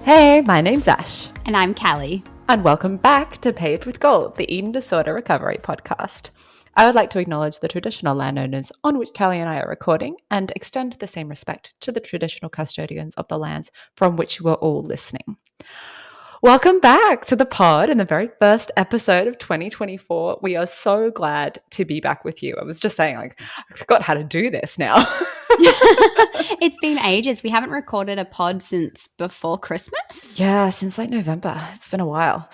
Hey, my name's Ash. And I'm Callie. And welcome back to Paved with Gold, the Eating Disorder Recovery podcast. I would like to acknowledge the traditional landowners on which Callie and I are recording and extend the same respect to the traditional custodians of the lands from which you are all listening. Welcome back to the pod and the very first episode of 2024. We are so glad to be back with you. I was just saying, I forgot how to do this now. It's been ages. We haven't recorded a pod since before Christmas. Yeah, since like November. It's been a while.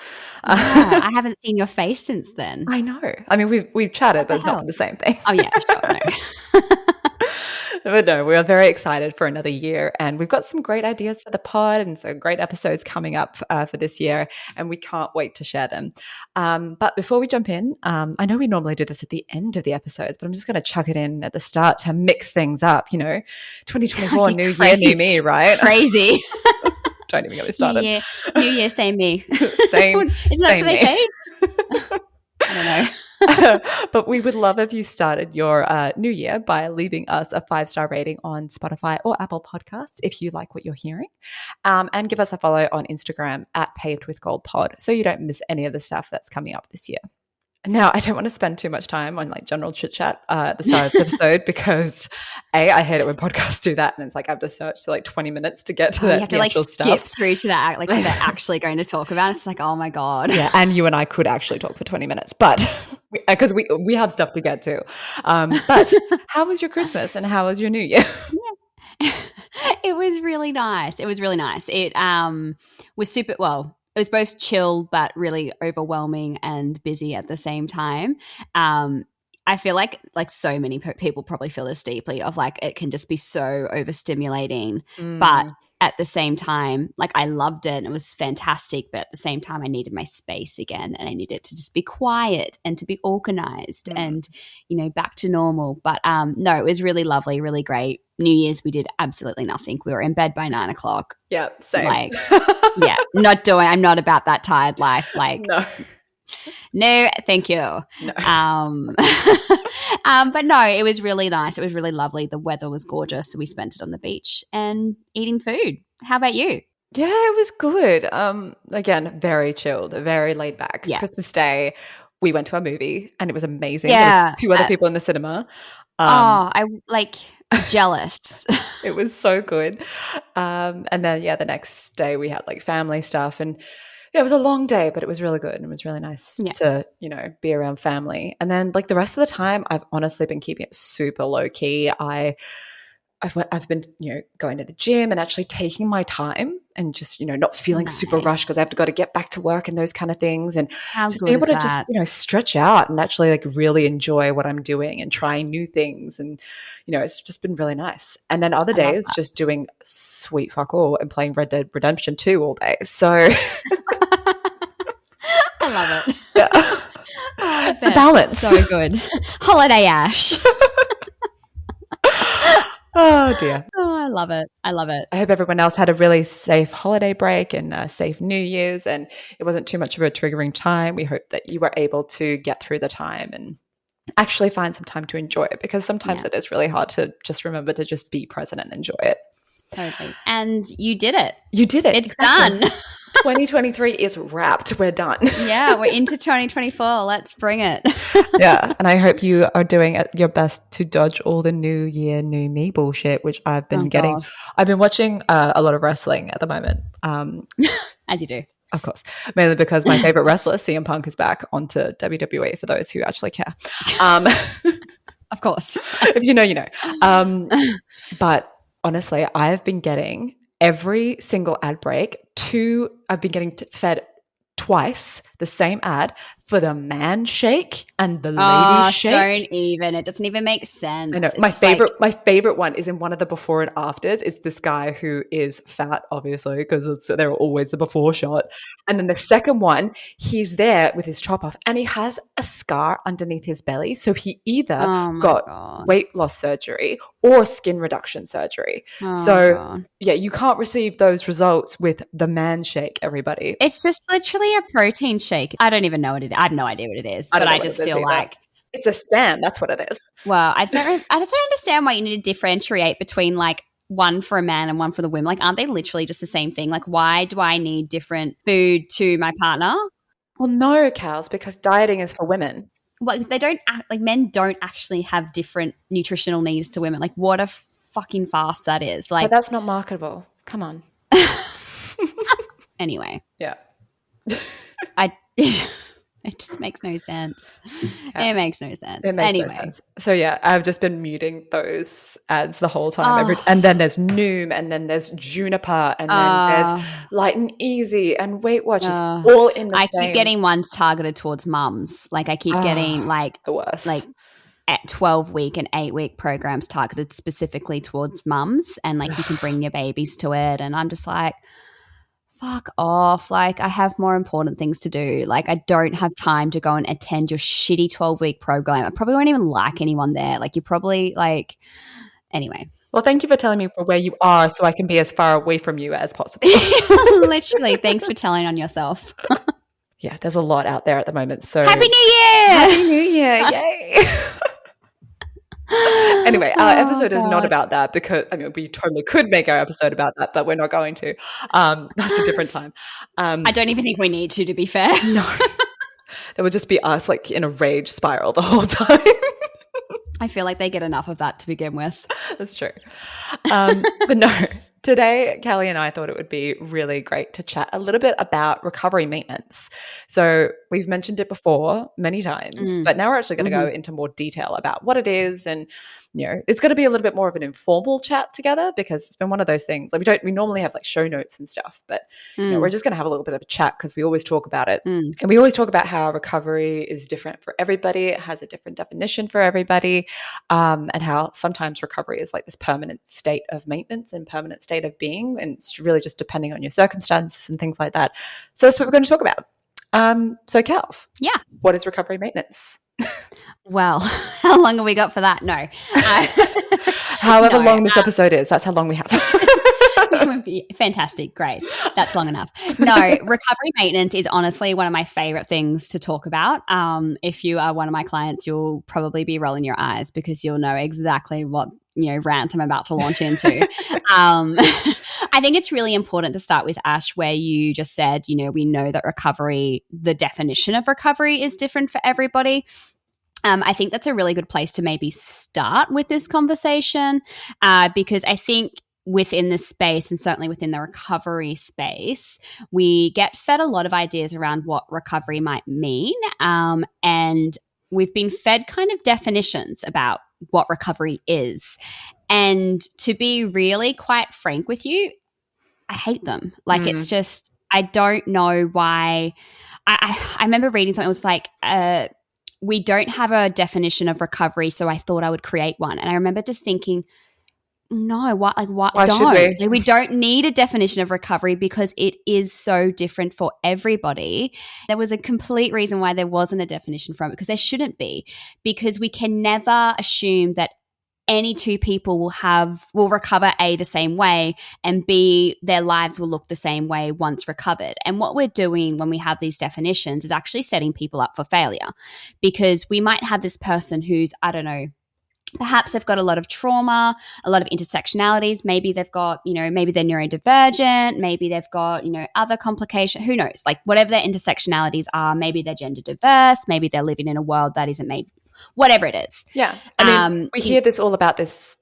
Yeah, I haven't seen your face since then. I know. I mean, we've chatted, but it's not the same thing. Oh, yeah, sure. No. But no, we are very excited for another year, and we've got some great ideas for the pod and so great episodes coming up for this year, and we can't wait to share them. But before we jump in, I know we normally do this at the end of the episodes, but I'm just going to chuck it in at the start to mix things up. You know, 2024, new year, new me, right? Crazy. Don't even get me started. New year, same me. Same. Isn't that what they say? I don't know. But we would love if you started your new year by leaving us a 5-star rating on Spotify or Apple Podcasts if you like what you're hearing, and give us a follow on Instagram at Paved with Gold Pod so you don't miss any of the stuff that's coming up this year. Now, I don't want to spend too much time on like general chit chat at the start of the episode because I hate it when podcasts do that, and it's like I have to search for like 20 minutes to get to the actual like skip stuff. through to that, like what they're actually going to talk about. It's like, oh my God. Yeah, and you and I could actually talk for 20 minutes, but because we have stuff to get to. But how was your Christmas and how was your New Year? Yeah. It was really nice. It was was super well. It was both chill but really overwhelming and busy at the same time. I feel like so many people probably feel this deeply of like it can just be so overstimulating. But at the same time, like I loved it and it was fantastic. But at the same time, I needed my space again and I needed to just be quiet and to be organized and, you know, back to normal. But no, it was really lovely, really great. New Year's, we did absolutely nothing. We were in bed by 9 o'clock. Yeah, same. Like, yeah, I'm not about that tired life. Like, no, thank you. No. But no, it was really nice. It was really lovely. The weather was gorgeous. So we spent it on the beach and eating food. How about you? Yeah, it was good. Again, very chilled, very laid back. Yeah. Christmas Day, we went to a movie and it was amazing. Yeah. There was 2 other people in the cinema. I'm jealous. It was so good. And then, the next day we had like family stuff, and it was a long day, but it was really good and it was really nice to, you know, be around family. And then like the rest of the time, I've honestly been keeping it super low key. I've been, you know, going to the gym and actually taking my time and just, you know, not feeling super rushed because I've got to get back to work and those kind of things, and just be able to just, you know, stretch out and actually like really enjoy what I'm doing and trying new things. And, you know, it's just been really nice. And then other days just doing sweet fuck all and playing Red Dead Redemption 2 all day. So I love it. Yeah. It's a balance. So good. Holiday Ash. Oh dear. Oh, I love it. I love it. I hope everyone else had a really safe holiday break and a safe New Year's, and it wasn't too much of a triggering time. We hope that you were able to get through the time and actually find some time to enjoy it, because sometimes it is really hard to just remember to just be present and enjoy it. Totally. And you did it. You did it. It's done. 2023 is wrapped. We're done. Yeah, we're into 2024. Let's bring it. Yeah, and I hope you are doing your best to dodge all the new year, new me bullshit, which I've been getting. God. I've been watching a lot of wrestling at the moment. As you do. Of course, mainly because my favorite wrestler, CM Punk, is back onto WWE, for those who actually care. Of course. If you know, you know. But honestly, I've been getting every single ad break. I've been getting fed twice the same ad for the man shake and the lady shake. Don't even. It doesn't even make sense. I know. My favorite one is in one of the before and afters. It's this guy who is fat, obviously, because they're always the before shot. And then the second one, he's there with his top off and he has a scar underneath his belly. So he either got weight loss surgery or skin reduction surgery. Yeah, you can't receive those results with the man shake, everybody. It's just literally a protein shake. I don't even know what it is. I have no idea what it is, but I just feel like it's a stem. That's what it is. Well, I just don't understand why you need to differentiate between like one for a man and one for the women? Like, aren't they literally just the same thing? Like, why do I need different food to my partner? Well, no, Cows, because dieting is for women. Well, they don't like men don't actually have different nutritional needs to women. Like, what a fucking farce that is. Like, but that's not marketable. Come on. Anyway. Yeah. It just makes no sense. Yeah. It makes no sense. No sense. So yeah, I've just been muting those ads the whole time. And then there's Noom, and then there's Juniper, and then there's Light and Easy and Weight Watchers, all in the same. I keep getting ones targeted towards mums. Like I keep getting like the worst. Like at 12-week and 8-week programs targeted specifically towards mums, and like you can bring your babies to it. And I'm just like, fuck off. Like, I have more important things to do. Like, I don't have time to go and attend your shitty 12-week program. I probably won't even like anyone there. Like, you probably like – anyway. Well, thank you for telling me where you are so I can be as far away from you as possible. Literally. Thanks for telling on yourself. Yeah, there's a lot out there at the moment. So Happy New Year! Happy New Year. Yay. Anyway, our episode is not about that because, I mean, we totally could make our episode about that, but we're not going to. That's a different time. I don't even think we need to be fair. No. That would just be us like in a rage spiral the whole time. I feel like they get enough of that to begin with. That's true. But no, today, Callie and I thought it would be really great to chat a little bit about recovery maintenance. So we've mentioned it before many times, but now we're actually going to go into more detail about what it is. And, you know, it's going to be a little bit more of an informal chat together because it's been one of those things. Like we normally have like show notes and stuff, but you know, we're just going to have a little bit of a chat because we always talk about it. And we always talk about how recovery is different for everybody. It has a different definition for everybody. And how sometimes recovery is like this permanent state of maintenance and permanent state of being. And it's really just depending on your circumstances and things like that. So that's what we're going to talk about. So Cal, what is recovery maintenance? Well, how long have we got for that? No. However long this episode is, that's how long we have. Fantastic. Great. That's long enough. No, recovery maintenance is honestly one of my favorite things to talk about. If you are one of my clients, you'll probably be rolling your eyes because you'll know exactly what, you know, rant I'm about to launch into. I think it's really important to start with, Ash, where you just said, you know, we know that recovery, the definition of recovery is different for everybody. I think that's a really good place to maybe start with this conversation because I think within this space and certainly within the recovery space, we get fed a lot of ideas around what recovery might mean. And we've been fed kind of definitions about what recovery is. And to be really quite frank with you, I hate them. Like it's just, I don't know why. I remember reading something, it was like, we don't have a definition of recovery, so I thought I would create one. And I remember just thinking, no, what? Like, what? Why don't should we? We don't need a definition of recovery because it is so different for everybody. There was a complete reason why there wasn't a definition from it because there shouldn't be, because we can never assume that any two people will recover A, the same way, and B, their lives will look the same way once recovered. And what we're doing when we have these definitions is actually setting people up for failure, because we might have this person who's, I don't know, perhaps they've got a lot of trauma, a lot of intersectionalities. Maybe they've got, you know, maybe they're neurodivergent. Maybe they've got, you know, other complications. Who knows? Like whatever their intersectionalities are, maybe they're gender diverse. Maybe they're living in a world that isn't made, whatever it is. Yeah. I mean, we hear this all about there's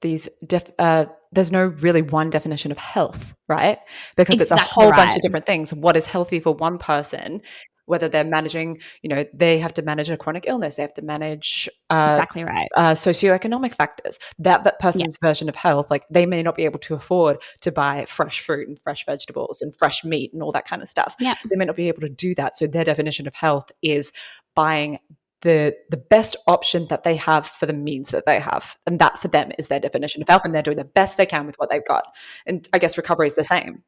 no really one definition of health, right? Because it's a whole bunch of different things. What is healthy for one person, whether they're managing, you know, they have to manage a chronic illness, they have to manage socioeconomic factors. That person's version of health, like they may not be able to afford to buy fresh fruit and fresh vegetables and fresh meat and all that kind of stuff. Yeah. They may not be able to do that. So their definition of health is buying the best option that they have for the means that they have. And that for them is their definition of health, and they're doing the best they can with what they've got. And I guess recovery is the same.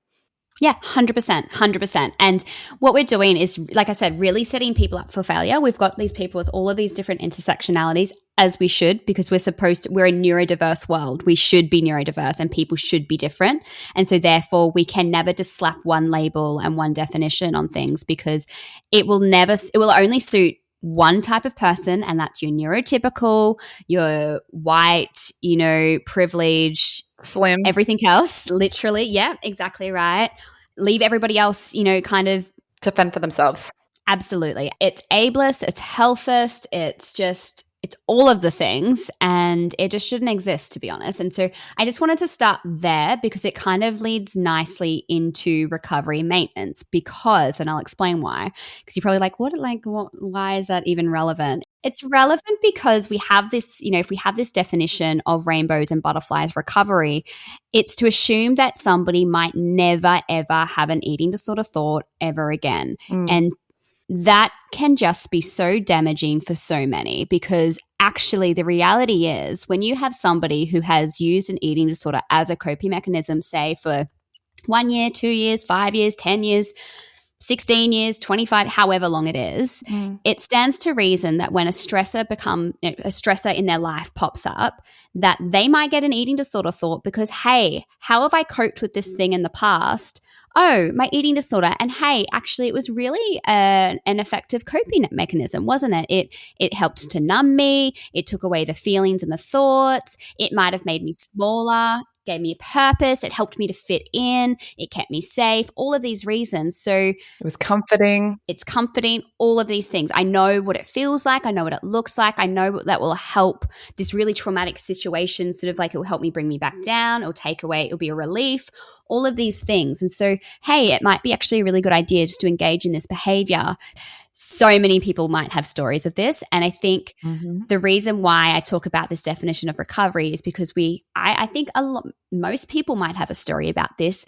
Yeah, 100%. And what we're doing is, like I said, really setting people up for failure. We've got these people with all of these different intersectionalities, as we should, because we're a neurodiverse world. We should be neurodiverse and people should be different. And so therefore we can never just slap one label and one definition on things, because it will only suit one type of person, and that's your neurotypical, your white, you know, privileged, Slim. Everything else, literally, yeah, exactly right. Leave everybody else, kind of To fend for themselves. absolutely. It's ableist, it's healthist, it's all of the things, and it just shouldn't exist, to be honest. And so I just wanted to start there because it kind of leads nicely into recovery maintenance and I'll explain why, because you're probably like, why is that even relevant? It's relevant because we have this, if we have this definition of rainbows and butterflies recovery, it's to assume that somebody might never, ever have an eating disorder thought ever again. And that can just be so damaging for so many, because actually the reality is when you have somebody who has used an eating disorder as a coping mechanism, say for 1 year, 2 years, 5 years, 10 years, 16 years, 25, however long it is, it stands to reason that when a stressor in their life pops up, that they might get an eating disorder thought because, hey, how have I coped with this thing in the past? Oh, my eating disorder. And hey, actually, it was really an effective coping mechanism, wasn't it? It helped to numb me. It took away the feelings and the thoughts. It might have made me smaller, gave me a purpose. It helped me to fit in. It kept me safe. All of these reasons. So it was comforting. It's comforting. All of these things. I know what it feels like. I know what it looks like. I know that will help this really traumatic situation. Sort of like it will help me bring me back down. It'll take away. It'll be a relief. All of these things. And so, hey, it might be actually a really good idea just to engage in this behavior. So many people might have stories of this. And I think the reason why I talk about this definition of recovery is because I think most people might have a story about this,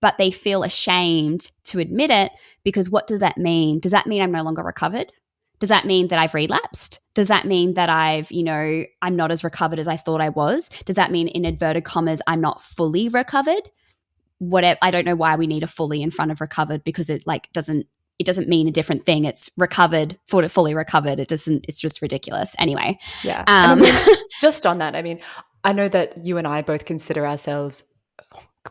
but they feel ashamed to admit it, because what does that mean? Does that mean I'm no longer recovered? Does that mean that I've relapsed? Does that mean that I'm not as recovered as I thought I was? Does that mean, in inverted commas, I'm not fully recovered? Whatever. I don't know why we need a fully in front of recovered, because it doesn't mean a different thing. It's recovered for fully recovered. It's just ridiculous. Anyway. Yeah. Just on that, I know that you and I both consider ourselves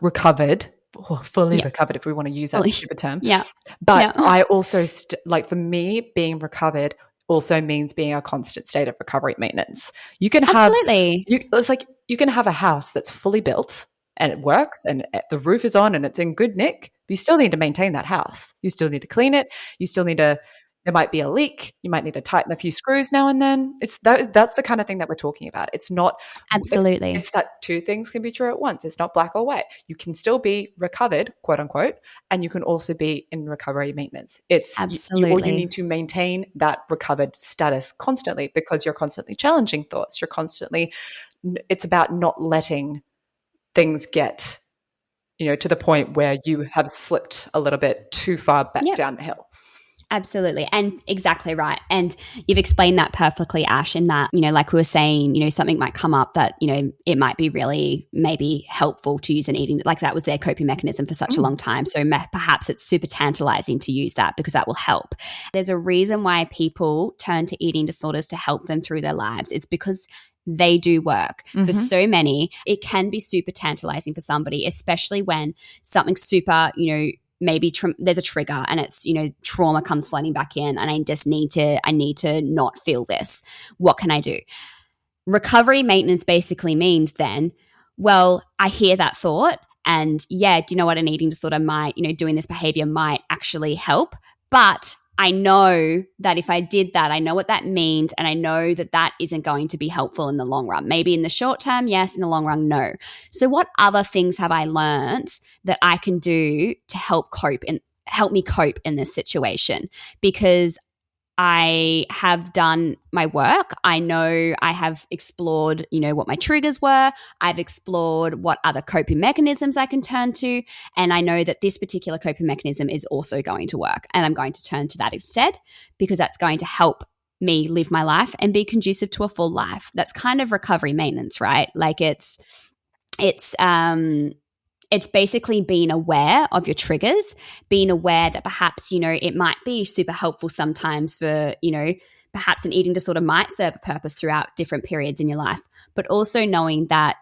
recovered, or fully recovered, if we want to use that stupid term. Yeah. But I also, for me, being recovered also means being a constant state of recovery maintenance. You can have, absolutely. It's like you can have a house that's fully built and it works and the roof is on and it's in good nick, but you still need to maintain that house. You still need to clean it. You still need to, there might be a leak. You might need to tighten a few screws now and then. That's the kind of thing that we're talking about. It's not, absolutely. It's that two things can be true at once. It's not black or white. You can still be recovered, quote unquote, and you can also be in recovery maintenance. It's absolutely. You need to maintain that recovered status constantly, because you're constantly challenging thoughts. It's about not letting things get, to the point where you have slipped a little bit too far back down the hill. Absolutely. And exactly right. And you've explained that perfectly, Ash, in that, like we were saying, something might come up that, it might be really maybe helpful to use an eating, like that was their coping mechanism for such a long time. So perhaps it's super tantalizing to use that because that will help. There's a reason why people turn to eating disorders to help them through their lives. It's because they do work. For so many. It can be super tantalizing for somebody, especially when something super, maybe there's a trigger and it's, trauma comes flooding back in and I need to not feel this. What can I do? Recovery maintenance basically means then, well, I hear that thought and do you know what, an eating disorder might, doing this behavior might actually help, but I know that if I did that, I know what that means, and I know that that isn't going to be helpful in the long run. Maybe in the short term, yes. In the long run, no. So what other things have I learned that I can do to help me cope in this situation? Because I have done my work. I know I have explored, what my triggers were. I've explored what other coping mechanisms I can turn to. And I know that this particular coping mechanism is also going to work. And I'm going to turn to that instead, because that's going to help me live my life and be conducive to a full life. That's kind of recovery maintenance, right? Like it's basically being aware of your triggers, being aware that perhaps, it might be super helpful sometimes for, perhaps an eating disorder might serve a purpose throughout different periods in your life, but also knowing that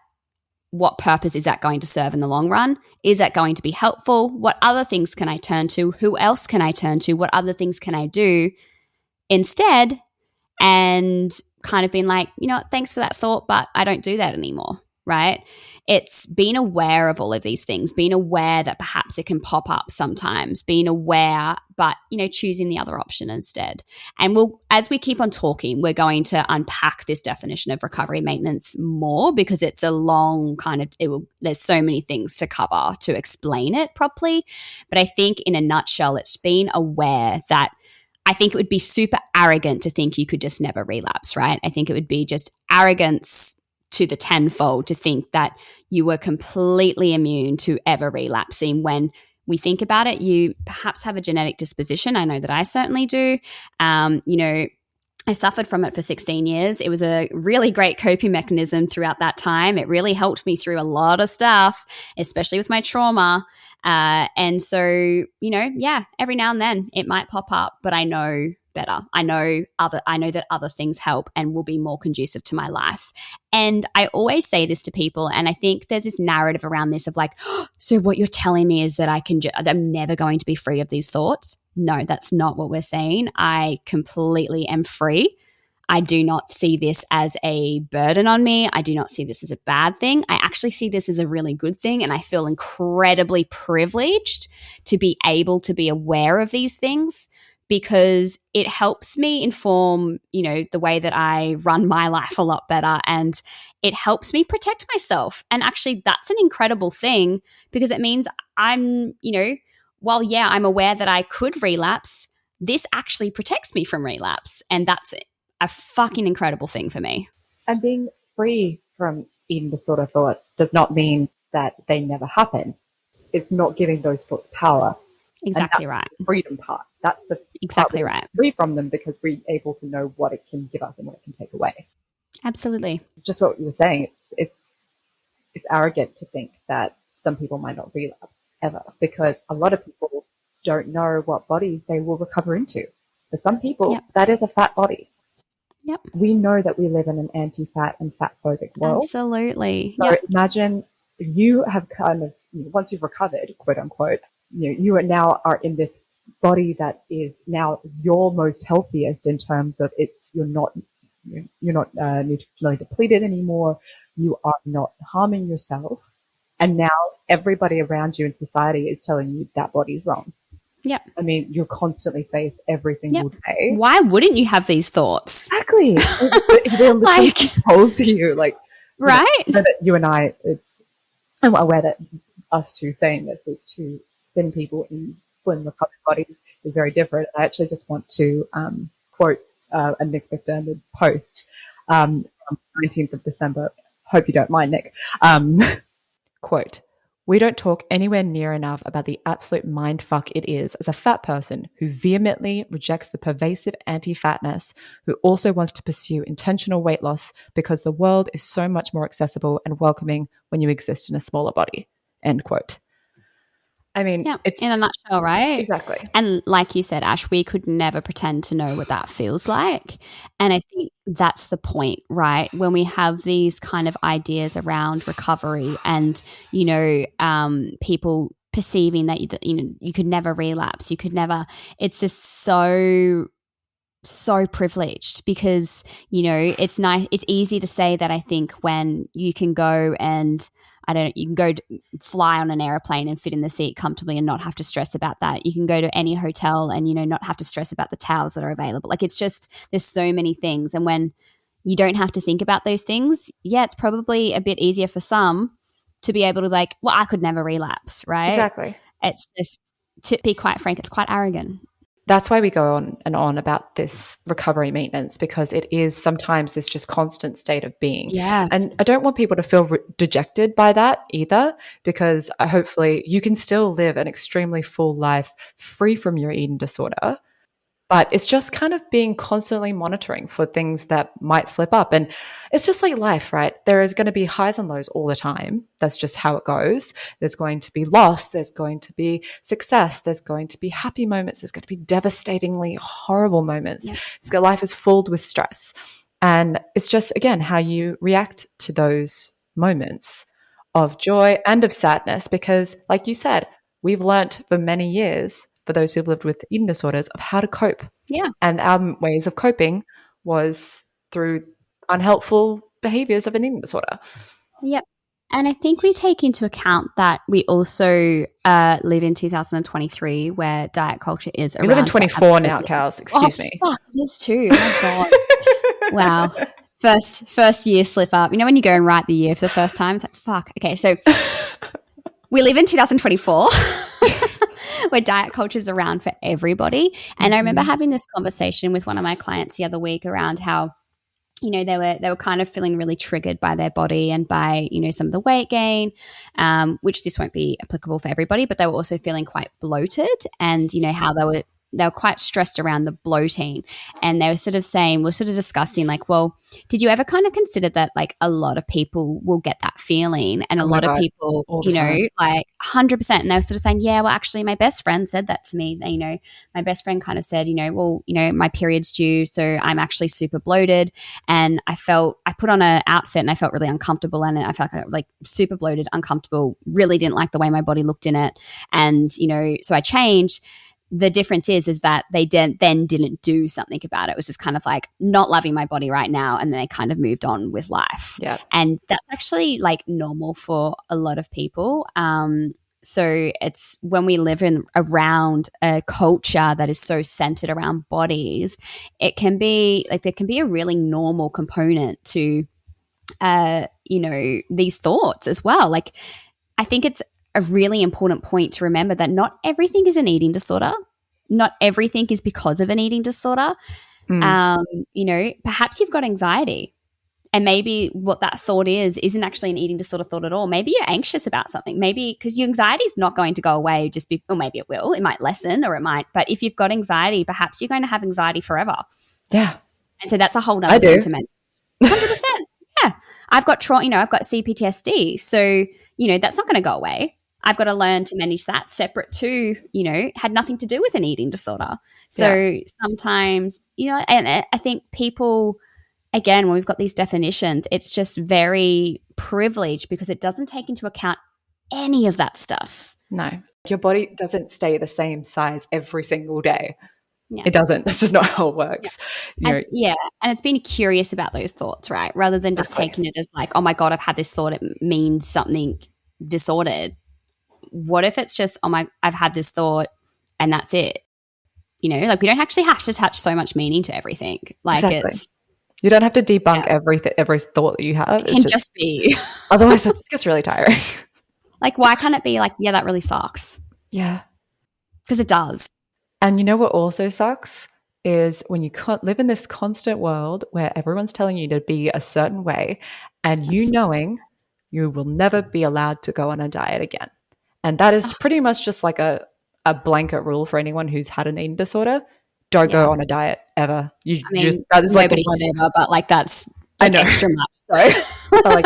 what purpose is that going to serve in the long run? Is that going to be helpful? What other things can I turn to? Who else can I turn to? What other things can I do instead? And kind of being like, thanks for that thought, but I don't do that anymore. right? It's being aware of all of these things, being aware that perhaps it can pop up sometimes, being aware, but, choosing the other option instead. And as we keep on talking, we're going to unpack this definition of recovery maintenance more, because it's a long there's so many things to cover to explain it properly. But I think in a nutshell, it's being aware that I think it would be super arrogant to think you could just never relapse, right? I think it would be just arrogance to the tenfold to think that you were completely immune to ever relapsing. When we think about it, you perhaps have a genetic disposition. I know that I certainly do. I suffered from it for 16 years. It was a really great coping mechanism throughout that time. It really helped me through a lot of stuff, especially with my trauma. And so, every now and then it might pop up, but I know better. I know that other things help and will be more conducive to my life. And I always say this to people, and I think there's this narrative around this of like, oh, so what you're telling me is that I'm never going to be free of these thoughts. No, that's not what we're saying. I completely am free. I do not see this as a burden on me. I do not see this as a bad thing. I actually see this as a really good thing, and I feel incredibly privileged to be able to be aware of these things, because it helps me inform, the way that I run my life a lot better, and it helps me protect myself. And actually, that's an incredible thing, because it means I'm, while, I'm aware that I could relapse, this actually protects me from relapse. And that's a fucking incredible thing for me. And being free from eating disorder thoughts does not mean that they never happen. It's not giving those thoughts power. Exactly right. The freedom part. That's the exactly part right. Free from them, because we're able to know what it can give us and what it can take away. Absolutely. Just what you were saying. It's arrogant to think that some people might not relapse ever, because a lot of people don't know what bodies they will recover into. For some people, that is a fat body. Yep. We know that we live in an anti-fat and fat-phobic world. Absolutely. So imagine you have kind of, once you've recovered, quote unquote, you are in this body that is now your most healthiest in terms of you're not nutritionally depleted anymore. You are not harming yourself. And now everybody around you in society is telling you that body's wrong. Yeah. I mean, you're constantly faced every single day. Why wouldn't you have these thoughts? Exactly. They're like told to you, like, right? That you and I, I'm aware that us two saying this is two thin people in slim recovered bodies is very different. I actually just want to quote a Nick McDermott post from 19th of December. Hope you don't mind, Nick. Quote, "We don't talk anywhere near enough about the absolute mindfuck it is as a fat person who vehemently rejects the pervasive anti-fatness, who also wants to pursue intentional weight loss because the world is so much more accessible and welcoming when you exist in a smaller body." End quote. I mean, it's in a nutshell, right? Exactly. And like you said, Ash, we could never pretend to know what that feels like. And I think that's the point, right? When we have these kind of ideas around recovery and, people perceiving that, you could never relapse, you could never, it's just so privileged, because, it's nice. It's easy to say that, I think, when you can go and you can go fly on an airplane and fit in the seat comfortably and not have to stress about that. You can go to any hotel and, not have to stress about the towels that are available. Like, it's just, there's so many things. And when you don't have to think about those things, it's probably a bit easier for some to be able to I could never relapse, right? Exactly. It's just, to be quite frank, it's quite arrogant. That's why we go on and on about this recovery maintenance, because it is sometimes this just constant state of being. Yeah. And I don't want people to feel dejected by that either, because hopefully you can still live an extremely full life free from your eating disorder. But it's just kind of being constantly monitoring for things that might slip up. And it's just like life, right? There is going to be highs and lows all the time. That's just how it goes. There's going to be loss. There's going to be success. There's going to be happy moments. There's going to be devastatingly horrible moments. Yeah. Life is filled with stress. And it's just, again, how you react to those moments of joy and of sadness. Because like you said, we've learnt for many years, for those who've lived with eating disorders, of how to cope. Yeah. And our ways of coping was through unhelpful behaviors of an eating disorder. Yep. And I think we take into account that we also live in 2023 where diet culture is around. We live in 24 now, Kals. Excuse me. Fuck, it is too. Oh, my God. Wow. First year slip up. You know when you go and write the year for the first time? It's like, fuck. Okay, so we live in 2024 where diet culture is around for everybody. And I remember having this conversation with one of my clients the other week around how, you know, they were kind of feeling really triggered by their body and by, you know, some of the weight gain, which this won't be applicable for everybody, but they were also feeling quite bloated and, you know, how they were quite stressed around the bloating. And they were sort of saying, we're sort of discussing like, well, did you ever kind of consider that like a lot of people will get that feeling and a lot of people, you know, like 100%. And they were sort of saying, yeah, well, actually my best friend said that to me. You know, my best friend kind of said, you know, well, you know, my period's due, so I'm actually super bloated. And I put on an outfit and I felt really uncomfortable and I felt like super bloated, uncomfortable, really didn't like the way my body looked in it. And, you know, so I changed. The difference is that they then didn't do something about it. It was just kind of like not loving my body right now. And then they kind of moved on with life. Yeah. And that's actually like normal for a lot of people. So it's when we live around a culture that is so centered around bodies, it can be like there can be a really normal component to, you know, these thoughts as well. Like I think it's a really important point to remember that not everything is an eating disorder. Not everything is because of an eating disorder. You know, perhaps you've got anxiety and maybe what that thought isn't actually an eating disorder thought at all. Maybe you're anxious about something, maybe because your anxiety is not going to go away or maybe it will. It might lessen or it might. But if you've got anxiety, perhaps you're going to have anxiety forever. Yeah. And so that's a whole other thing to mention. 100%. Yeah. I've got I've got CPTSD. So, you know, that's not going to go away. I've got to learn to manage that separate to, you know, had nothing to do with an eating disorder. So sometimes, you know, and I think people, again, when we've got these definitions, it's just very privileged because it doesn't take into account any of that stuff. No. Your body doesn't stay the same size every single day. Yeah. It doesn't. That's just not how it works. Yeah. And it's being curious about those thoughts, right? Rather than just taking it as like, oh my God, I've had this thought. It means something disordered. What if it's just, I've had this thought and that's it? You know, like we don't actually have to attach so much meaning to everything. Like you don't have to debunk every thought that you have. It can just be. Otherwise it just gets really tiring. Like why can't it be like, yeah, that really sucks? Yeah. Because it does. And you know what also sucks is when you live in this constant world where everyone's telling you to be a certain way and you knowing you will never be allowed to go on a diet again. And that is pretty much just like a blanket rule for anyone who's had an eating disorder. Don't go on a diet ever. That is like ever, but like that's like extra much. So like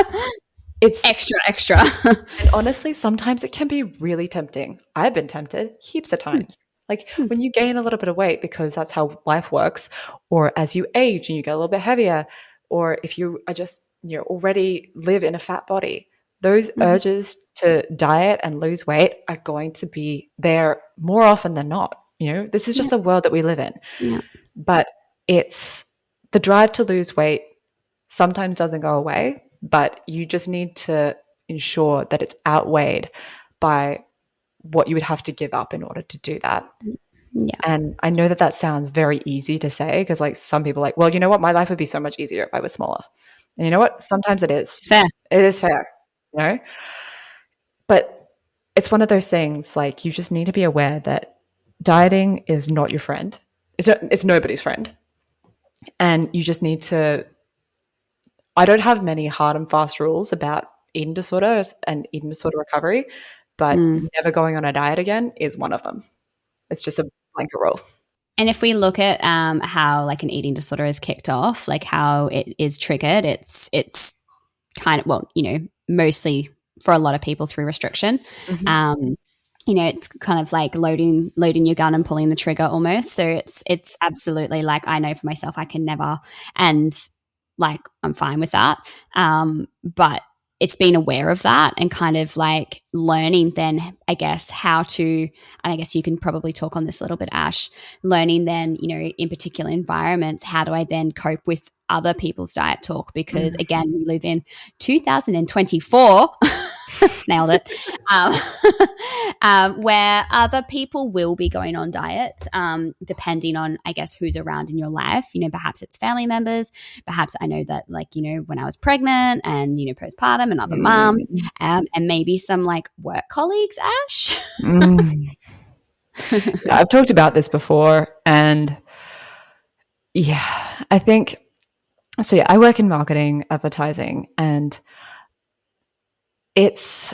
it's extra. And honestly, sometimes it can be really tempting. I've been tempted heaps of times. Like when you gain a little bit of weight because that's how life works, or as you age and you get a little bit heavier, or if you are just, you know, already live in a fat body, those urges to diet and lose weight are going to be there more often than not. You know, this is just the world that we live in. Yeah. But it's the drive to lose weight sometimes doesn't go away, but you just need to ensure that it's outweighed by what you would have to give up in order to do that. Yeah. And I know that sounds very easy to say because like some people are like, well, you know what? My life would be so much easier if I was smaller. And you know what? Sometimes it is. It's fair. It is fair. You know? But it's one of those things like you just need to be aware that dieting is not your friend. It's nobody's friend. And you just need to – I don't have many hard and fast rules about eating disorders and eating disorder recovery, but never going on a diet again is one of them. It's just a blanket rule. And if we look at how like an eating disorder is kicked off, like how it is triggered, it's kind of, well, you know, mostly for a lot of people through restriction. You know, it's kind of like loading your gun and pulling the trigger almost. So it's absolutely like I know for myself I can never, and like I'm fine with that. But it's being aware of that and kind of like learning then, I guess, how to, and I guess you can probably talk on this a little bit, Ash, learning then, you know, in particular environments, how do I then cope with other people's diet talk? Because again, we live in 2024 Nailed it. Um, where other people will be going on diets, depending on, I guess, who's around in your life. Perhaps it's family members. Perhaps I know that, like, when I was pregnant and, postpartum and other moms, and maybe some like work colleagues, Ash. Yeah, I've talked about this before, and yeah, I think so. Yeah, I work in marketing, advertising, and it's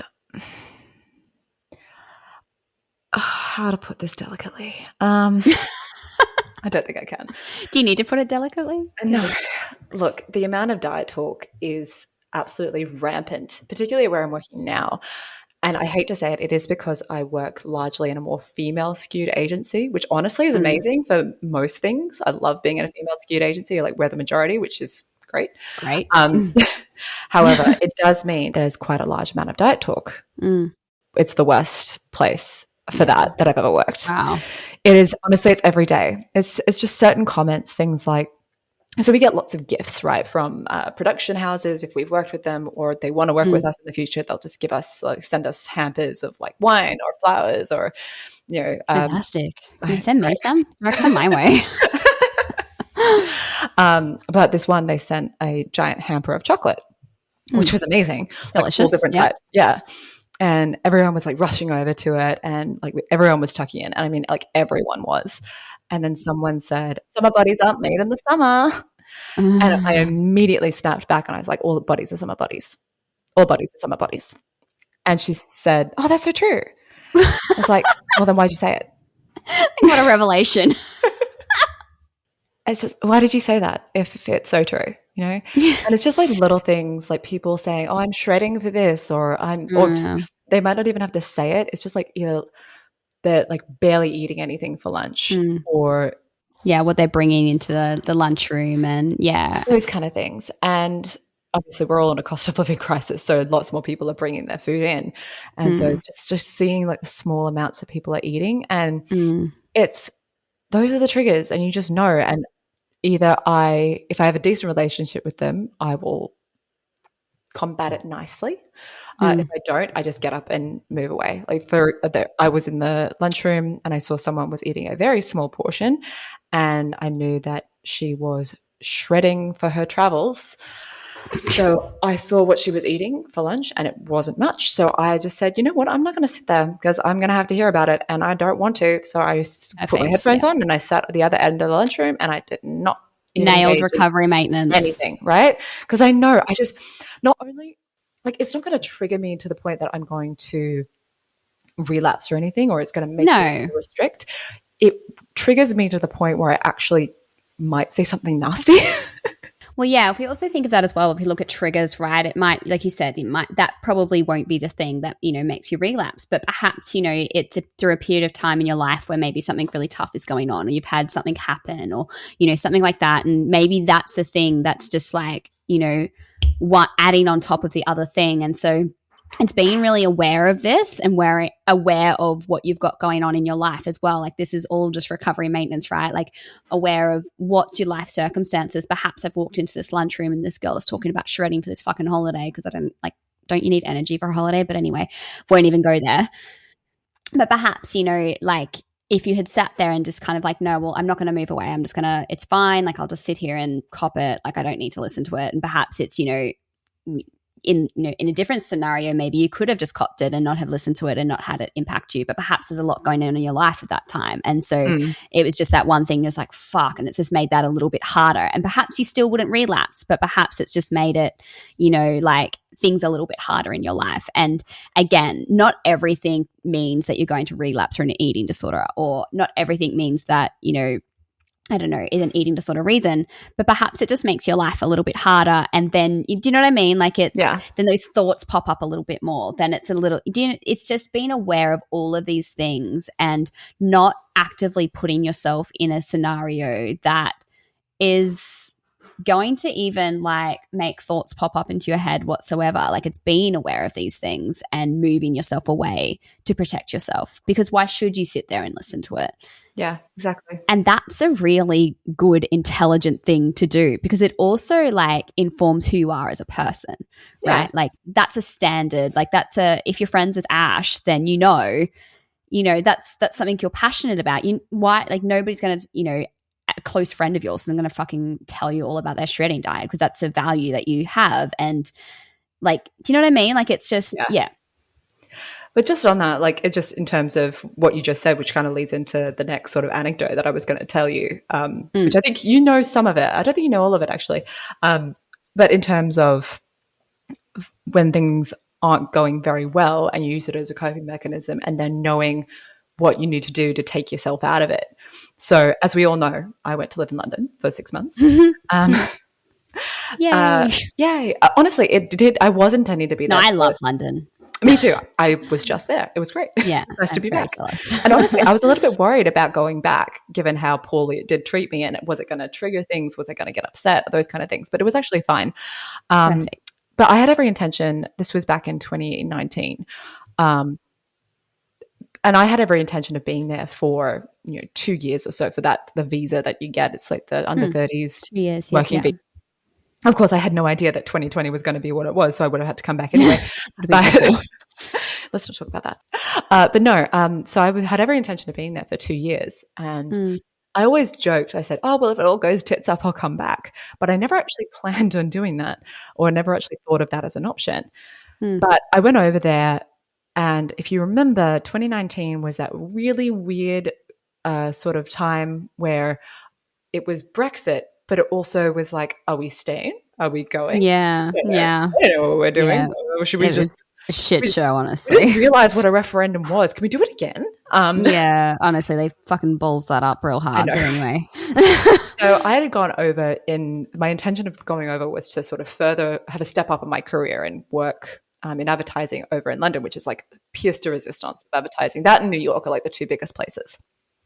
how to put this delicately. I don't think I can. Do you need to put it delicately? No. Look, the amount of diet talk is absolutely rampant, particularly where I'm working now. And I hate to say it, it is because I work largely in a more female-skewed agency, which honestly is amazing for most things. I love being in a female-skewed agency, like we're the majority, which is great. Great. However, it does mean there's quite a large amount of diet talk. It's the worst place for that I've ever worked. Wow. It is, honestly, it's every day. It's just certain comments, things like, so we get lots of gifts, right, from production houses if we've worked with them, or they want to work with us in the future, they'll just give us, like, send us hampers of like wine or flowers or, fantastic. Can you send me some? Work some my way. But this one, they sent a giant hamper of chocolate, which was amazing. Delicious. Like, all different types. Yeah. And everyone was like rushing over to it, and like everyone was tucking in. And I mean, like everyone was. And then someone said, "Summer bodies aren't made in the summer." And I immediately snapped back and I was like, all bodies are summer bodies. All bodies are summer bodies. And she said, "Oh, that's so true." I was like, "Well, then why'd you say it?" What a revelation. It's just, why did you say that if it's so true, And it's just like little things, like people saying, "Oh, I'm shredding for this," or they might not even have to say it. It's just like either they're like barely eating anything for lunch or what they're bringing into the lunchroom, and those kind of things. And obviously we're all in a cost of living crisis, so lots more people are bringing their food in. And so just seeing like the small amounts that people are eating, and those are the triggers, and you just know. And either if I have a decent relationship with them, I will combat it nicely. If I don't, I just get up and move away. Like I was in the lunchroom and I saw someone was eating a very small portion, and I knew that she was shredding for her travels. So I saw what she was eating for lunch, and it wasn't much. So I just said, "You know what? I'm not going to sit there because I'm going to have to hear about it, and I don't want to." So I put my headphones on and I sat at the other end of the lunchroom, and I did not nailed recovery maintenance anything, right? Because I know I just not only like it's not going to trigger me to the point that I'm going to relapse or anything, or it's going to make me restrict. It triggers me to the point where I actually might say something nasty. Well, yeah, if we also think of that as well, if we look at triggers, right, it might, like you said, that probably won't be the thing that, makes you relapse. But perhaps, it's through a period of time in your life where maybe something really tough is going on, or you've had something happen, or, something like that. And maybe that's the thing that's just like, what adding on top of the other thing. And so it's being really aware of this and aware of what you've got going on in your life as well. Like, this is all just recovery maintenance, right? Like, aware of what's your life circumstances. Perhaps I've walked into this lunchroom and this girl is talking about shredding for this fucking holiday because don't you need energy for a holiday? But anyway, won't even go there. But perhaps, like, if you had sat there and just kind of like, no, well, I'm not going to move away. I'm just going to, it's fine. Like, I'll just sit here and cop it. Like, I don't need to listen to it. And perhaps it's, in a different scenario, maybe you could have just copped it and not have listened to it and not had it impact you. But perhaps there's a lot going on in your life at that time. And so it was just that one thing, just like, fuck. And it's just made that a little bit harder. And perhaps you still wouldn't relapse, but perhaps it's just made it, like, things a little bit harder in your life. And again, not everything means that you're going to relapse or an eating disorder, or not everything means that, I don't know, is an eating disorder reason, but perhaps it just makes your life a little bit harder. And then, do you know what I mean? Like, then those thoughts pop up a little bit more. Then it's it's just being aware of all of these things and not actively putting yourself in a scenario that is going to even like make thoughts pop up into your head whatsoever. Like, it's being aware of these things and moving yourself away to protect yourself, because why should you sit there and listen to it? Yeah, exactly. And that's a really good, intelligent thing to do because it also like informs who you are as a person, Yeah. right? Like that's a standard. Like if you're friends with Ash, then that's something you're passionate about. Why, like, nobody's going to, a close friend of yours isn't going to fucking tell you all about their shredding diet because that's a value that you have. And like, do you know what I mean? Like, it's just, yeah. But just on that, like, it just in terms of what you just said, which kind of leads into the next sort of anecdote that I was going to tell you, which I think you know some of it. I don't think you know all of it, actually. But in terms of when things aren't going very well and you use it as a coping mechanism and then knowing what you need to do to take yourself out of it. So as we all know, I went to live in London for 6 months. Yay. Honestly, it did. I was intending to be there. No, I love London. Me too. I was just there. It was great. Yeah. Nice to be back. And honestly, I was a little bit worried about going back, given how poorly it did treat me. And was it going to trigger things? Was I going to get upset? Those kind of things. But it was actually fine. But I had every intention. This was back in 2019. And I had every intention of being there for 2 years or so for the visa that you get. It's like the under 30s 2 years working visa. Of course, I had no idea that 2020 was going to be what it was, so I would have had to come back anyway. But let's not talk about that. But no, so I had every intention of being there for 2 years. And I always joked, I said, oh, well, if it all goes tits up, I'll come back. But I never actually planned on doing that or never actually thought of that as an option. But I went over there, and if you remember, 2019 was that really weird sort of time where it was Brexit, but it also was like, are we staying? Are we going? Yeah. I don't know what we're doing. Yeah. Or should we just a shit show, honestly. I didn't realize what a referendum was. Can we do it again? Yeah, honestly, they fucking balls that up real hard. But anyway. So I had gone over my intention of going over was to sort of further have a step up in my career and work in advertising over in London, which is like pièce de résistance of advertising. That and New York are like the two biggest places.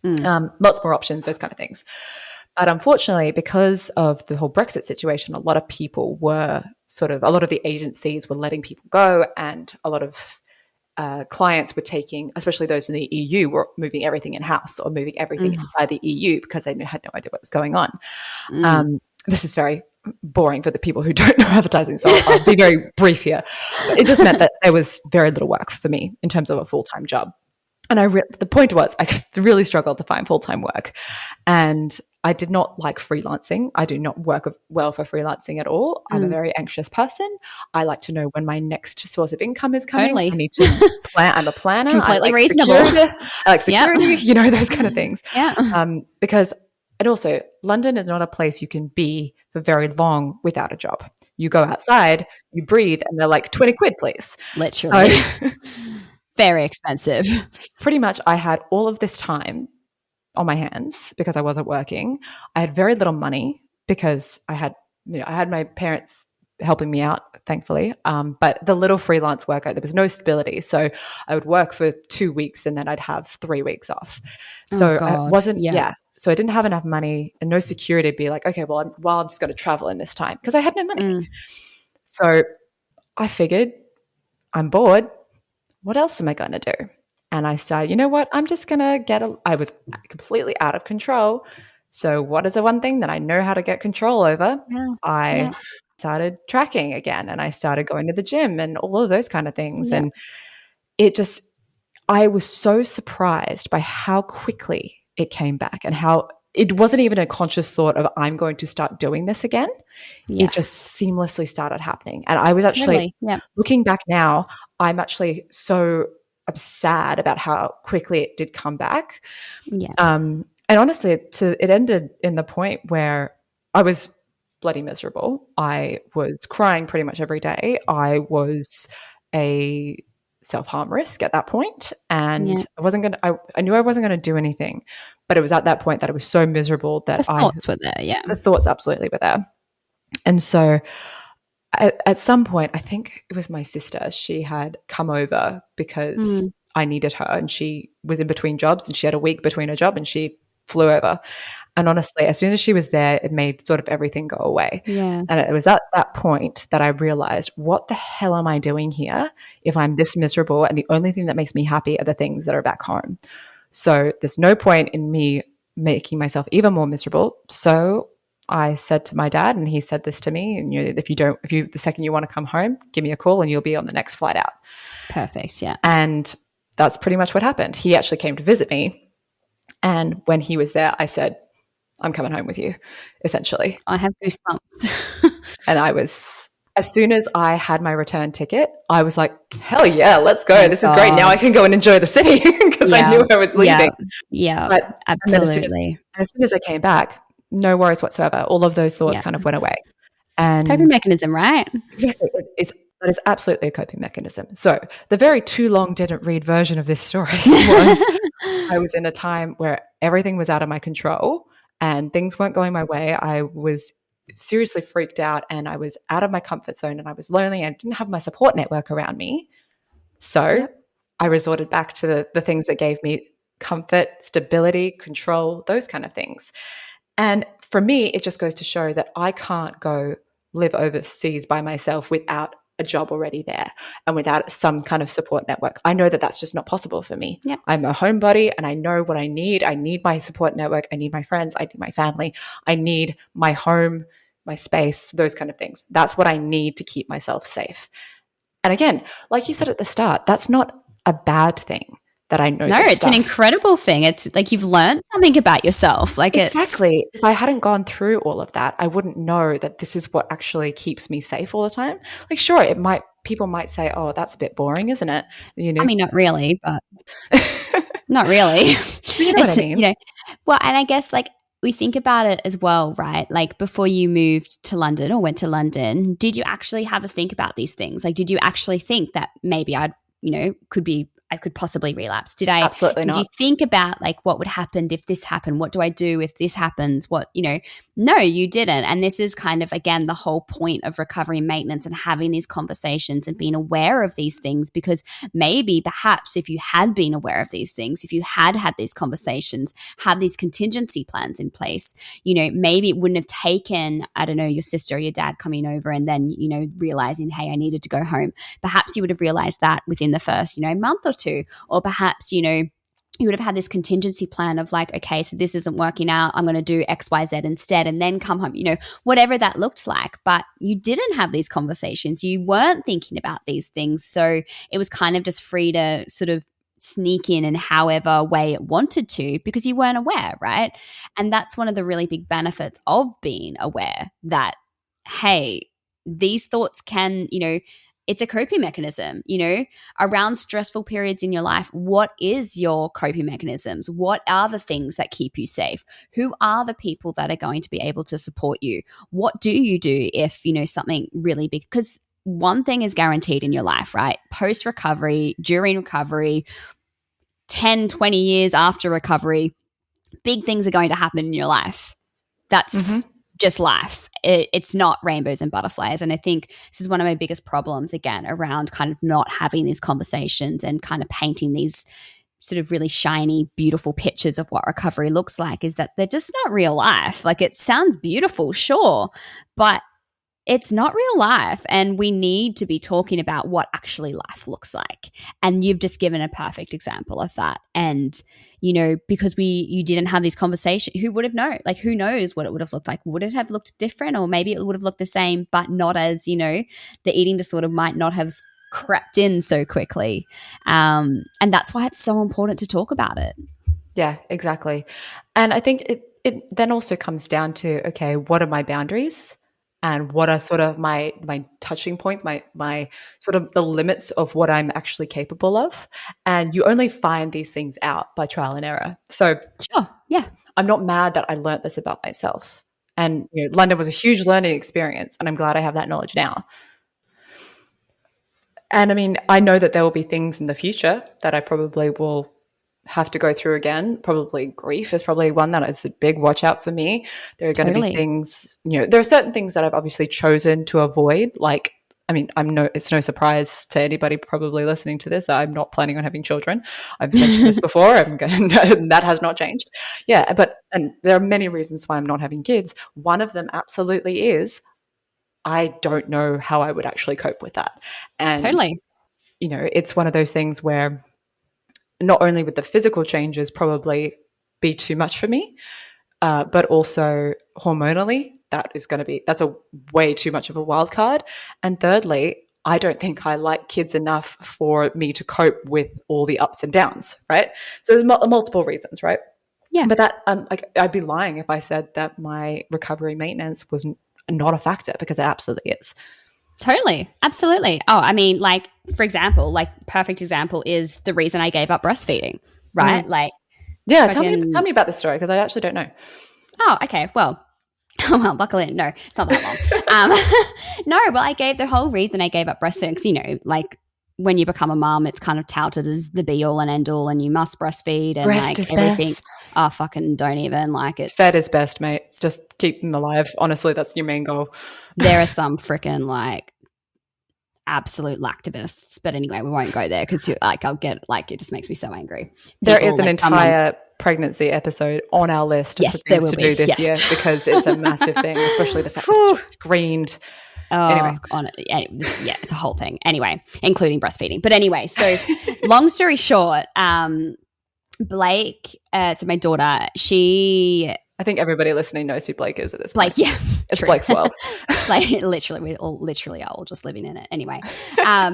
Lots more options, those kind of things. But unfortunately, because of the whole Brexit situation, a lot of the agencies were letting people go, and a lot of clients were taking, especially those in the EU, were moving everything in-house or moving everything inside the EU because they had no idea what was going on. This is very boring for the people who don't know advertising, so I'll be very brief here. But it just meant that there was very little work for me in terms of a full-time job. And the point was I really struggled to find full-time work. And I did not like freelancing. I do not work well for freelancing at all. I'm a very anxious person. I like to know when my next source of income is coming. Totally. I need to plan. I'm a planner. Completely reasonable. I like security, those kind of things. Yeah. And also, London is not a place you can be for very long without a job. You go outside, you breathe, and they're like 20 quid, please. Literally. Very expensive. Pretty much I had all of this time on my hands because I wasn't working. I had very little money because I had my parents helping me out, thankfully. But the little freelance work, there was no stability. So I would work for 2 weeks and then I'd have 3 weeks off. So it wasn't, So I didn't have enough money and no security to be like, okay, well, I'm just going to travel in this time because I had no money. So I figured I'm bored. What else am I going to do? And I started, you know what? I'm just going to I was completely out of control. So what is the one thing that I know how to get control over? I started tracking again, and I started going to the gym and all of those kind of things. And I was so surprised by how quickly it came back and how it wasn't even a conscious thought of I'm going to start doing this again. It just seamlessly started happening. And I was actually looking back now, I'm actually so sad about how quickly it did come back. And honestly, it ended in the point where I was bloody miserable. I was crying pretty much every day. I was a self-harm risk at that point, and I knew I wasn't going to do anything, but it was at that point that I was so miserable that the thoughts were there. The thoughts absolutely were there. And so at some point, I think it was my sister, she had come over because I needed her, and she was in between jobs and she had a week between her job, and she flew over. And honestly, as soon as she was there, it made sort of everything go away. And it was at that point that I realized, what the hell am I doing here if I'm this miserable and the only thing that makes me happy are the things that are back home? So there's no point in me making myself even more miserable. So I said to my dad, and he said this to me, and the second you want to come home, give me a call and you'll be on the next flight out. Perfect. Yeah. And that's pretty much what happened. He actually came to visit me. And when he was there, I said, I'm coming home with you, essentially. I have goosebumps. And as soon as I had my return ticket, I was like, hell yeah, let's go. Thank this is God. great. Now I can go and enjoy the city because I knew I was leaving. Yeah, But, absolutely. as soon as I came back, no worries whatsoever. All of those thoughts kind of went away. And coping mechanism, right? Exactly. That is absolutely a coping mechanism. So the very too long didn't read version of this story was I was in a time where everything was out of my control and things weren't going my way. I was seriously freaked out and I was out of my comfort zone and I was lonely and didn't have my support network around me. So I resorted back to the things that gave me comfort, stability, control, those kind of things. And for me, it just goes to show that I can't go live overseas by myself without a job already there and without some kind of support network. I know that that's just not possible for me. Yep. I'm a homebody and I know what I need. I need my support network. I need my friends. I need my family. I need my home, my space, those kind of things. That's what I need to keep myself safe. And again, like you said at the start, that's not a bad thing. That I know. No, it's an incredible thing. It's like you've learned something about yourself. Like exactly. If I hadn't gone through all of that, I wouldn't know that this is what actually keeps me safe all the time. Like, sure, people might say, "Oh, that's a bit boring, isn't it?" I mean, not really, but not really. You know what I mean? Well, and I guess like we think about it as well, right? Like before you moved to London or went to London, did you actually have a think about these things? Like, did you actually think that maybe I could possibly relapse? Absolutely not. Did you think about like what would happen if this happened? What do I do if this happens? No, you didn't. And this is kind of, again, the whole point of recovery and maintenance and having these conversations and being aware of these things, because maybe perhaps if you had been aware of these things, if you had these conversations, had these contingency plans in place, maybe it wouldn't have taken, I don't know, your sister or your dad coming over and then, realizing, hey, I needed to go home. Perhaps you would have realized that within the first, month or two, or perhaps, you would have had this contingency plan of like, okay, so this isn't working out. I'm going to do X, Y, Z instead and then come home, whatever that looked like. But you didn't have these conversations. You weren't thinking about these things. So it was kind of just free to sort of sneak in however way it wanted to because you weren't aware, right? And that's one of the really big benefits of being aware that, hey, these thoughts can, it's a coping mechanism, around stressful periods in your life. What is your coping mechanisms? What are the things that keep you safe? Who are the people that are going to be able to support you? What do you do if, something really big? Because one thing is guaranteed in your life, right? Post recovery, during recovery, 10, 20 years after recovery, big things are going to happen in your life. That's just life. It's not rainbows and butterflies. And I think this is one of my biggest problems, again, around kind of not having these conversations and kind of painting these sort of really shiny, beautiful pictures of what recovery looks like, is that they're just not real life. Like, it sounds beautiful, sure, but it's not real life. And we need to be talking about what actually life looks like. And you've just given a perfect example of that. And because you didn't have these conversations, who would have known? Like, who knows what it would have looked like? Would it have looked different? Or maybe it would have looked the same, but not as, the eating disorder might not have crept in so quickly. And that's why it's so important to talk about it. Yeah, exactly. And I think it then also comes down to, okay, what are my boundaries? And what are sort of my touching points, my sort of the limits of what I'm actually capable of. And you only find these things out by trial and error. So sure, yeah. I'm not mad that I learned this about myself. And London was a huge learning experience, and I'm glad I have that knowledge now. And I mean, I know that there will be things in the future that I probably will have to go through again. Probably grief is probably one that is a big watch out for me. There are going to be things, there are certain things that I've obviously chosen to avoid. Like, I mean, it's no surprise to anybody probably listening to this. I'm not planning on having children. I've mentioned this before, and that has not changed. Yeah, and there are many reasons why I'm not having kids. One of them absolutely is I don't know how I would actually cope with that. And, totally. it's one of those things where not only with the physical changes probably be too much for me, but also hormonally, that's a way too much of a wild card. And thirdly, I don't think I like kids enough for me to cope with all the ups and downs, right? So there's multiple reasons, right? Yeah. But that I'd be lying if I said that my recovery maintenance was not a factor, because it absolutely is. Totally. Absolutely. Oh, I mean, like, for example, like, perfect example is the reason I gave up breastfeeding, right? Like, yeah, tell me about this story, because I actually don't know. Oh, okay. Well, buckle in. No, it's not that long. No, well, the whole reason I gave up breastfeeding, because, you know, like, when you become a mom, it's kind of touted as the be all and end all, and you must breastfeed and Breast like is everything. Best. Oh, fucking don't even, like, it's fed is best, mate. Just keep them alive. Honestly, that's your main goal. There are some freaking like absolute lactivists, but anyway, we won't go there because like I'll get like it just makes me so angry. There is an entire pregnancy episode on our list of things to do this year, because it's a massive thing, especially the fact that it's screened. Oh, anyway. It's a whole thing. Anyway, including breastfeeding. But anyway, so long story short, Blake, so my daughter, I think everybody listening knows who Blake is at this point. Blake, yeah. It's true. Blake's world. Like, literally, we all literally are all just living in it. Anyway,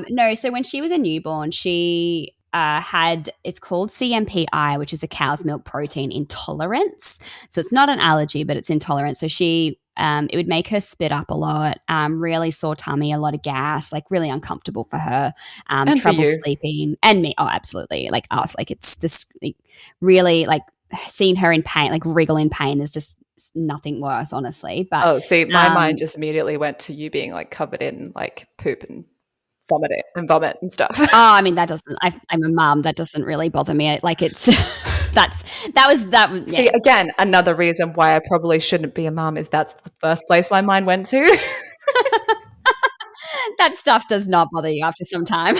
no, so when she was a newborn, she had, it's called CMPI, which is a cow's milk protein intolerance. So it's not an allergy, but it's intolerance. So she, it would make her spit up a lot, really sore tummy, a lot of gas, like really uncomfortable for her, and trouble sleeping, and me. Oh, absolutely. Like us, like it's this like, really like seeing her in pain, like wriggle in pain is just nothing worse, honestly. But see, my mind just immediately went to you being like covered in like poop and vomit and stuff. Oh, I mean, that doesn't, I'm a mum, that doesn't really bother me. Like it's, that was. Yeah. See, again, another reason why I probably shouldn't be a mum is that's the first place my mind went to. That stuff does not bother you after some time.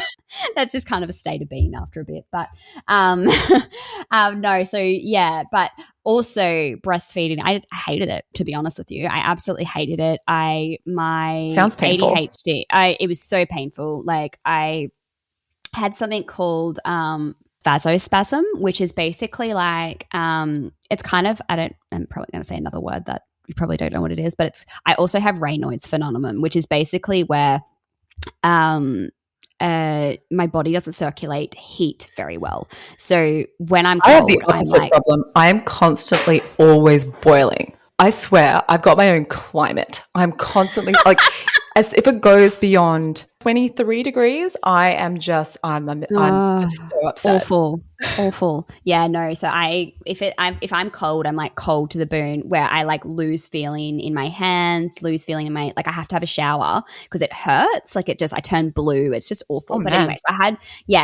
That's just kind of a state of being after a bit. But no, so yeah, but also breastfeeding, I just hated it, to be honest with you. I absolutely hated it. My Sounds painful. ADHD, it was so painful. Like I had something called vasospasm, which is basically like it's kind of, I'm probably going to say another word that you probably don't know what it is, but I also have Raynaud's phenomenon, which is basically where my body doesn't circulate heat very well. So when I'm cold, I have the opposite problem. I'm constantly always boiling. I swear, I've got my own climate. I'm constantly like, as if it goes beyond 23 degrees, I'm just so upset. Awful. Yeah, no. So if I'm cold, I'm like cold to the bone, where I like lose feeling in my hands, lose feeling in my, like I have to have a shower because it hurts. Like I turn blue. It's just awful. But anyway, so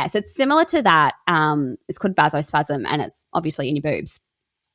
so it's similar to that. It's called vasospasm, and it's obviously in your boobs.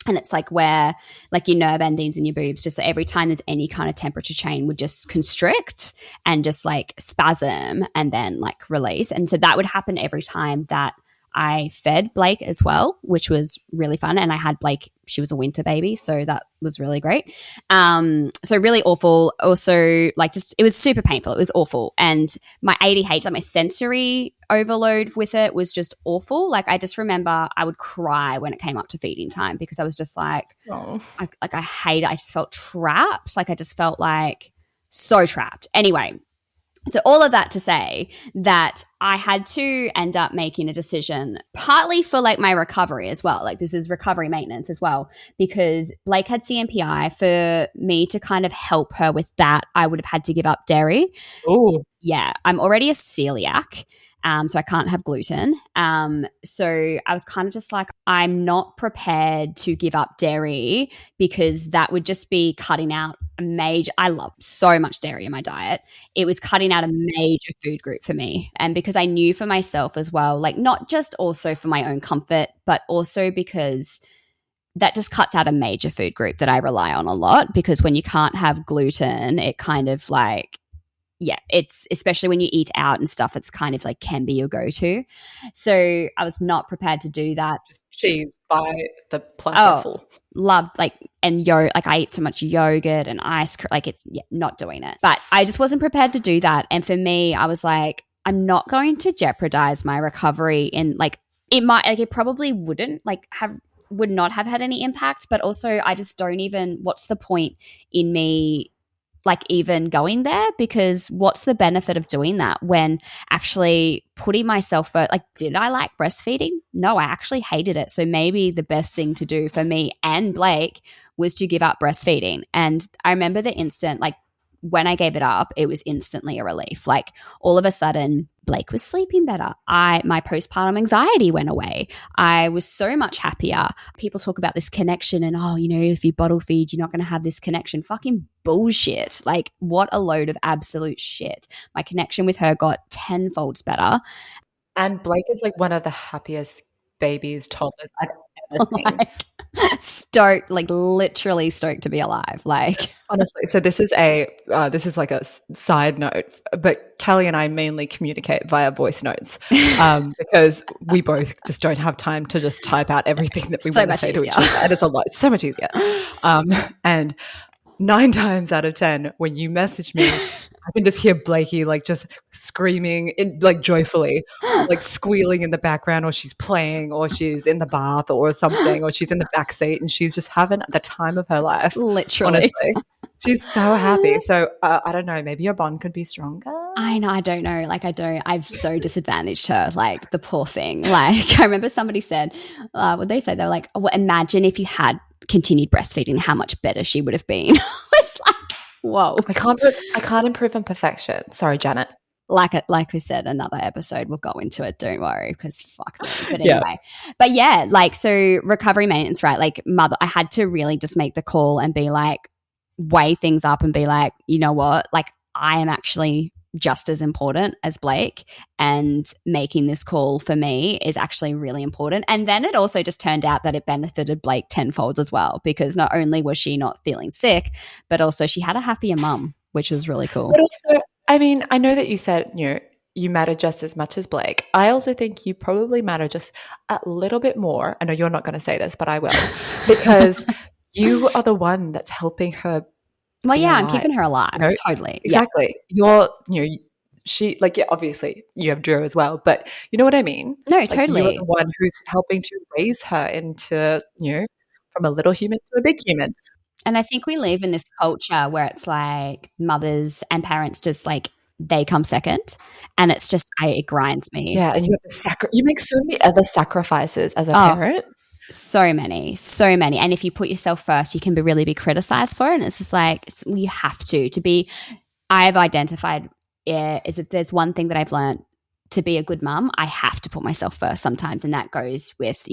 And it's like where like your nerve endings in your boobs, just every time there's any kind of temperature change, would just constrict and just like spasm and then like release. And so that would happen every time that I fed Blake as well, which was really fun. And I had Blake, she was a winter baby, so that was really great. So really awful. Also, like just, it was super painful. It was awful. And my ADHD, like my sensory overload with it was just awful. Like I just remember I would cry when it came up to feeding time, because I was just like, I hate it. I just felt trapped. Like I just felt like so trapped. Anyway, so all of that to say that I had to end up making a decision, partly for like my recovery as well. Like this is recovery maintenance as well, because Blake had CMPI. For me to kind of help her with that, I would have had to give up dairy. Oh, yeah. I'm already a celiac. So I can't have gluten. So I was kind of just like, I'm not prepared to give up dairy, because that would just be cutting out I love so much dairy in my diet. It was cutting out a major food group for me. And because I knew for myself as well, like not just also for my own comfort, but also because that just cuts out a major food group that I rely on a lot, because when you can't have gluten, it kind of like, yeah, it's especially when you eat out and stuff, it's kind of like can be your go-to. So I was not prepared to do that. Just cheese by the platter full. Loved like, and like I eat so much yogurt and ice cream, like it's not doing it. But I just wasn't prepared to do that. And for me, I was like, I'm not going to jeopardize my recovery in like it might, like, it probably wouldn't like have would not have had any impact, but also I just don't even, what's the point in me like even going there, because what's the benefit of doing that when actually putting myself first? Like, did I like breastfeeding? No, I actually hated it. So maybe the best thing to do for me and Blake was to give up breastfeeding. And I remember the instant, like, when I gave it up, it was instantly a relief. Like, all of a sudden, Blake was sleeping better. My postpartum anxiety went away. I was so much happier. People talk about this connection and, oh, you know, if you bottle feed, you're not going to have this connection. Fucking bullshit. Like, what a load of absolute shit. My connection with her got tenfold better. And Blake is like one of the happiest babies, toddlers I've ever seen. Like, stoked, like literally stoked to be alive. Like, Honestly, so this is like a side note, but Kelly and I mainly communicate via voice notes because we both just don't have time to just type out everything that we so want to much say easier. to each other, and it's a lot. It's so much easier. And 9 times out of 10, when you message me, I can just hear Blakey like just screaming like joyfully, like squealing in the background, or she's playing, or she's in the bath or something, or she's in the back seat and she's just having the time of her life. Literally. Honestly. She's so happy. So I don't know, maybe your bond could be stronger. I know, I don't know. Like, I've so disadvantaged her, like the poor thing. Like, I remember somebody said, what they say? They were like, oh, well, imagine if you had continued breastfeeding, how much better she would have been. It's like, whoa. I can't improve on perfection. Sorry, Janet. Like we said, another episode, we'll go into it. Don't worry, because fuck me. But anyway, But yeah, like, so recovery maintenance, right? Like, I had to really just make the call and be like, weigh things up and be like, you know what? Like, I am actually just as important as Blake, and making this call for me is actually really important. And then it also just turned out that it benefited Blake tenfold as well, because not only was she not feeling sick, but also she had a happier mum, which was really cool. But also, I mean, I know that you said, you matter just as much as Blake. I also think you probably matter just a little bit more. I know you're not going to say this, but I will, because you are the one that's helping her. Well, yeah, alive. I'm keeping her alive. Totally. Exactly. Yeah. She, like, yeah, obviously you have Drew as well, but you know what I mean? No, like, totally. You're the one who's helping to raise her into, from a little human to a big human. And I think we live in this culture where it's like mothers and parents just like, they come second, and it's just, it grinds me. Yeah, and you have to you make so many other sacrifices as a parent. So many. And if you put yourself first, you can be criticized for it. And it's just like, you have to be. I've identified, is if there's one thing that I've learned to be a good mum, I have to put myself first sometimes. And that goes with,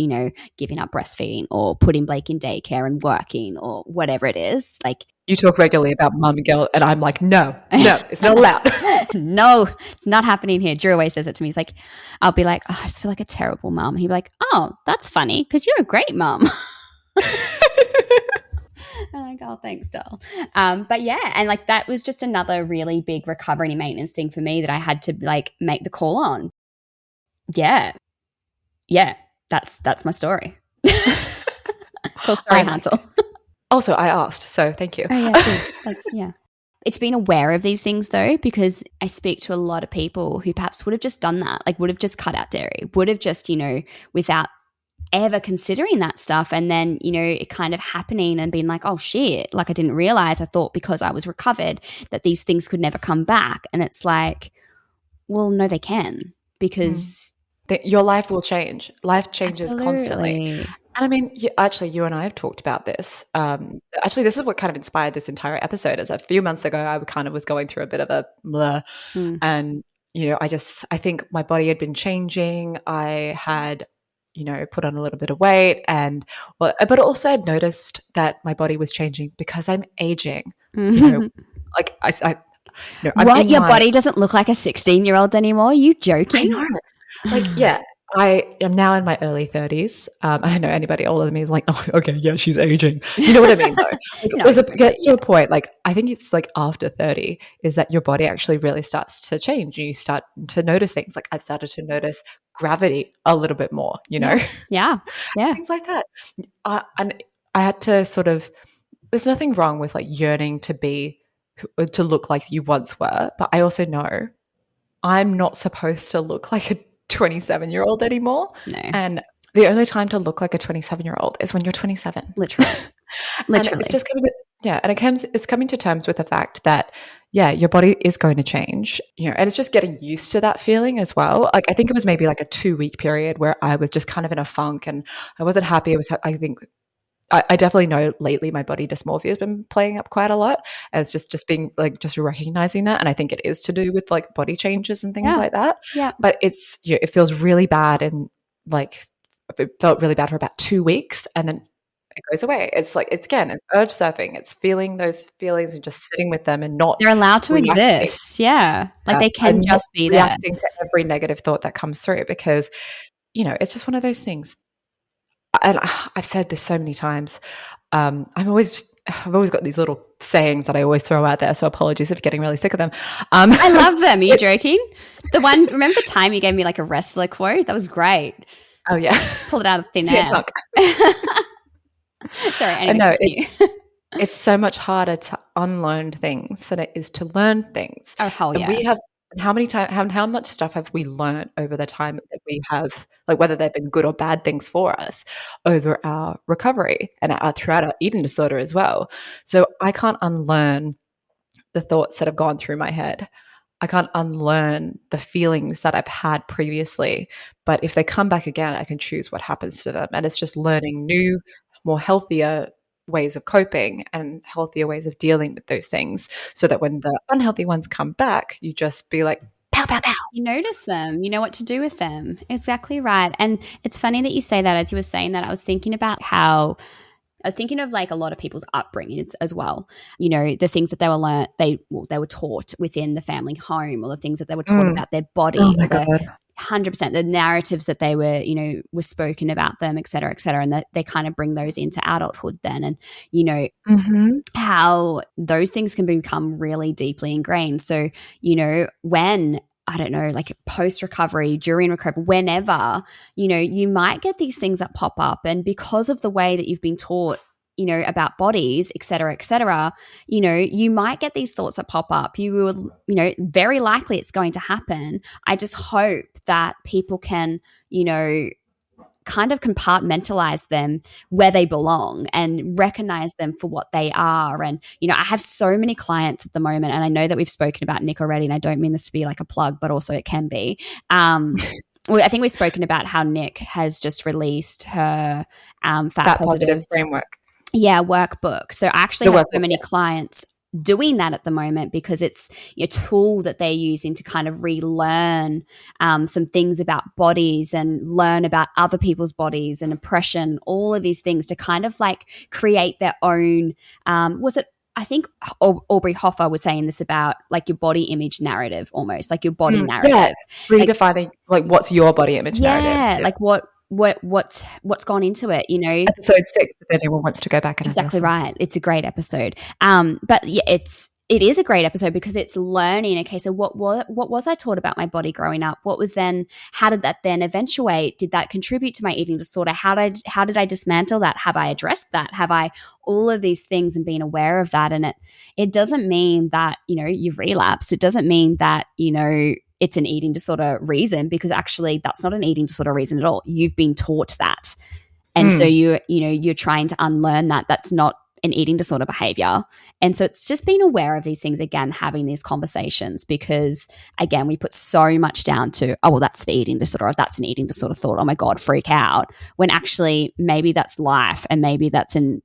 giving up breastfeeding or putting Blake in daycare and working or whatever it is. Like, you talk regularly about mum and girl, and I'm like, no, it's not allowed. No, it's not happening here. Drew always says it to me. He's like, I'll be like, oh, I just feel like a terrible mum. He'd be like, oh, that's funny because you're a great mum. I'm like, oh, thanks, doll. But yeah, and like that was just another really big recovery and maintenance thing for me that I had to like make the call on. Yeah, that's my story. Cool story, Hansel. Also, I asked, so thank you. Oh yeah, yeah. It's being aware of these things though, because I speak to a lot of people who perhaps would have just done that, like would have just cut out dairy, would have just, without ever considering that stuff, and then it kind of happening and being like, oh shit, like I didn't realize, I thought because I was recovered that these things could never come back. And it's like, well, no, they can, because your life will change. Life changes Absolutely. Constantly. And I mean, you and I have talked about this. Actually, this is what kind of inspired this entire episode. Is a few months ago, I kind of was going through a bit of a blah, and I think my body had been changing. I had put on a little bit of weight, but also I'd noticed that my body was changing because I'm aging. Like what? Your body doesn't look like a 16-year-old anymore? Are you joking? I know. Like, yeah, I am now in my early 30s. I don't know anybody older than me is like, oh, okay, yeah, she's aging. You know what I mean, though? Like, No, it gets to a point, like, I think it's like after 30 is that your body actually really starts to change. You start to notice things. Like, I've started to notice gravity a little bit more, Yeah. Things like that. And I had to sort of, there's nothing wrong with like yearning to look like you once were, but I also know I'm not supposed to look like a 27-year-old anymore. No. And the only time to look like a 27-year-old is when you're 27. Literally. And it's just it's coming to terms with the fact that, yeah, your body is going to change, and it's just getting used to that feeling as well. Like, I think it was maybe like a 2-week period where I was just kind of in a funk and I wasn't happy. I think I definitely know lately my body dysmorphia has been playing up quite a lot. And it's just being like, just recognizing that. And I think it is to do with like body changes and things like that. Yeah. But it feels really bad. And like, it felt really bad for about 2 weeks. And then it goes away. It's like, it's urge surfing. It's feeling those feelings and just sitting with them and not They're allowed to reacting. exist. Yeah. Like they can just be there. Reacting to every negative thought that comes through, because, it's just one of those things. And I've said this so many times. I've always got these little sayings that I always throw out there. So apologies if you're getting really sick of them. I love them. Are you joking? Remember the time you gave me like a wrestler quote? That was great. Oh yeah. Just pull it out of thin air. Sorry, anyway, no, it's so much harder to unlearn things than it is to learn things. Oh, hell yeah. We have how much stuff have we learned over the time that we have, like whether they've been good or bad things for us over our recovery and throughout our eating disorder as well. So I can't unlearn the thoughts that have gone through my head. I can't unlearn the feelings that I've had previously. But if they come back again, I can choose what happens to them. And it's just learning new, more healthier ways of coping and healthier ways of dealing with those things, so that when the unhealthy ones come back, you just be like, pow, pow, pow. You notice them. You know what to do with them. Exactly right. And it's funny that you say that. As you were saying that, I was thinking about how I was thinking of like a lot of people's upbringings as well. The things that they were learned, they were taught within the family home, or the things that they were taught about their body. Oh my God. 100%, the narratives that they were, were spoken about them, et cetera, and that they kind of bring those into adulthood then. And, how those things can become really deeply ingrained. So, when, I don't know, like post-recovery, during recovery, whenever, you might get these things that pop up. And because of the way that you've been taught, about bodies, et cetera, you might get these thoughts that pop up. You will, very likely it's going to happen. I just hope that people can, kind of compartmentalize them where they belong and recognize them for what they are. And, I have so many clients at the moment, and I know that we've spoken about Nick already, and I don't mean this to be like a plug, but also it can be. I think we've spoken about how Nick has just released her fat positive framework. Yeah, workbook. So I actually have so many clients doing that at the moment, because it's a tool that they're using to kind of relearn some things about bodies and learn about other people's bodies and oppression, all of these things to kind of like create their own, I think Aubrey Hoffa was saying this about like your body image narrative, almost like your body narrative. Yeah, redefining like what's your body image narrative. Yeah, like what's gone into it, Episode 6, if anyone wants to go back and exactly right. It's a great episode. But yeah, it is a great episode because it's learning. Okay, so what was I taught about my body growing up? What was then? How did that then eventuate? Did that contribute to my eating disorder? How did I dismantle that? Have I addressed that? Have I all of these things and being aware of that? And it doesn't mean that you've relapsed. It doesn't mean that it's an eating disorder reason, because actually that's not an eating disorder reason at all. You've been taught that. And so you're trying to unlearn that. That's not an eating disorder behavior. And so it's just being aware of these things, again, having these conversations, because again, we put so much down to, oh, well, that's the eating disorder, or that's an eating disorder thought. Oh my God, freak out. When actually maybe that's life, and maybe that's an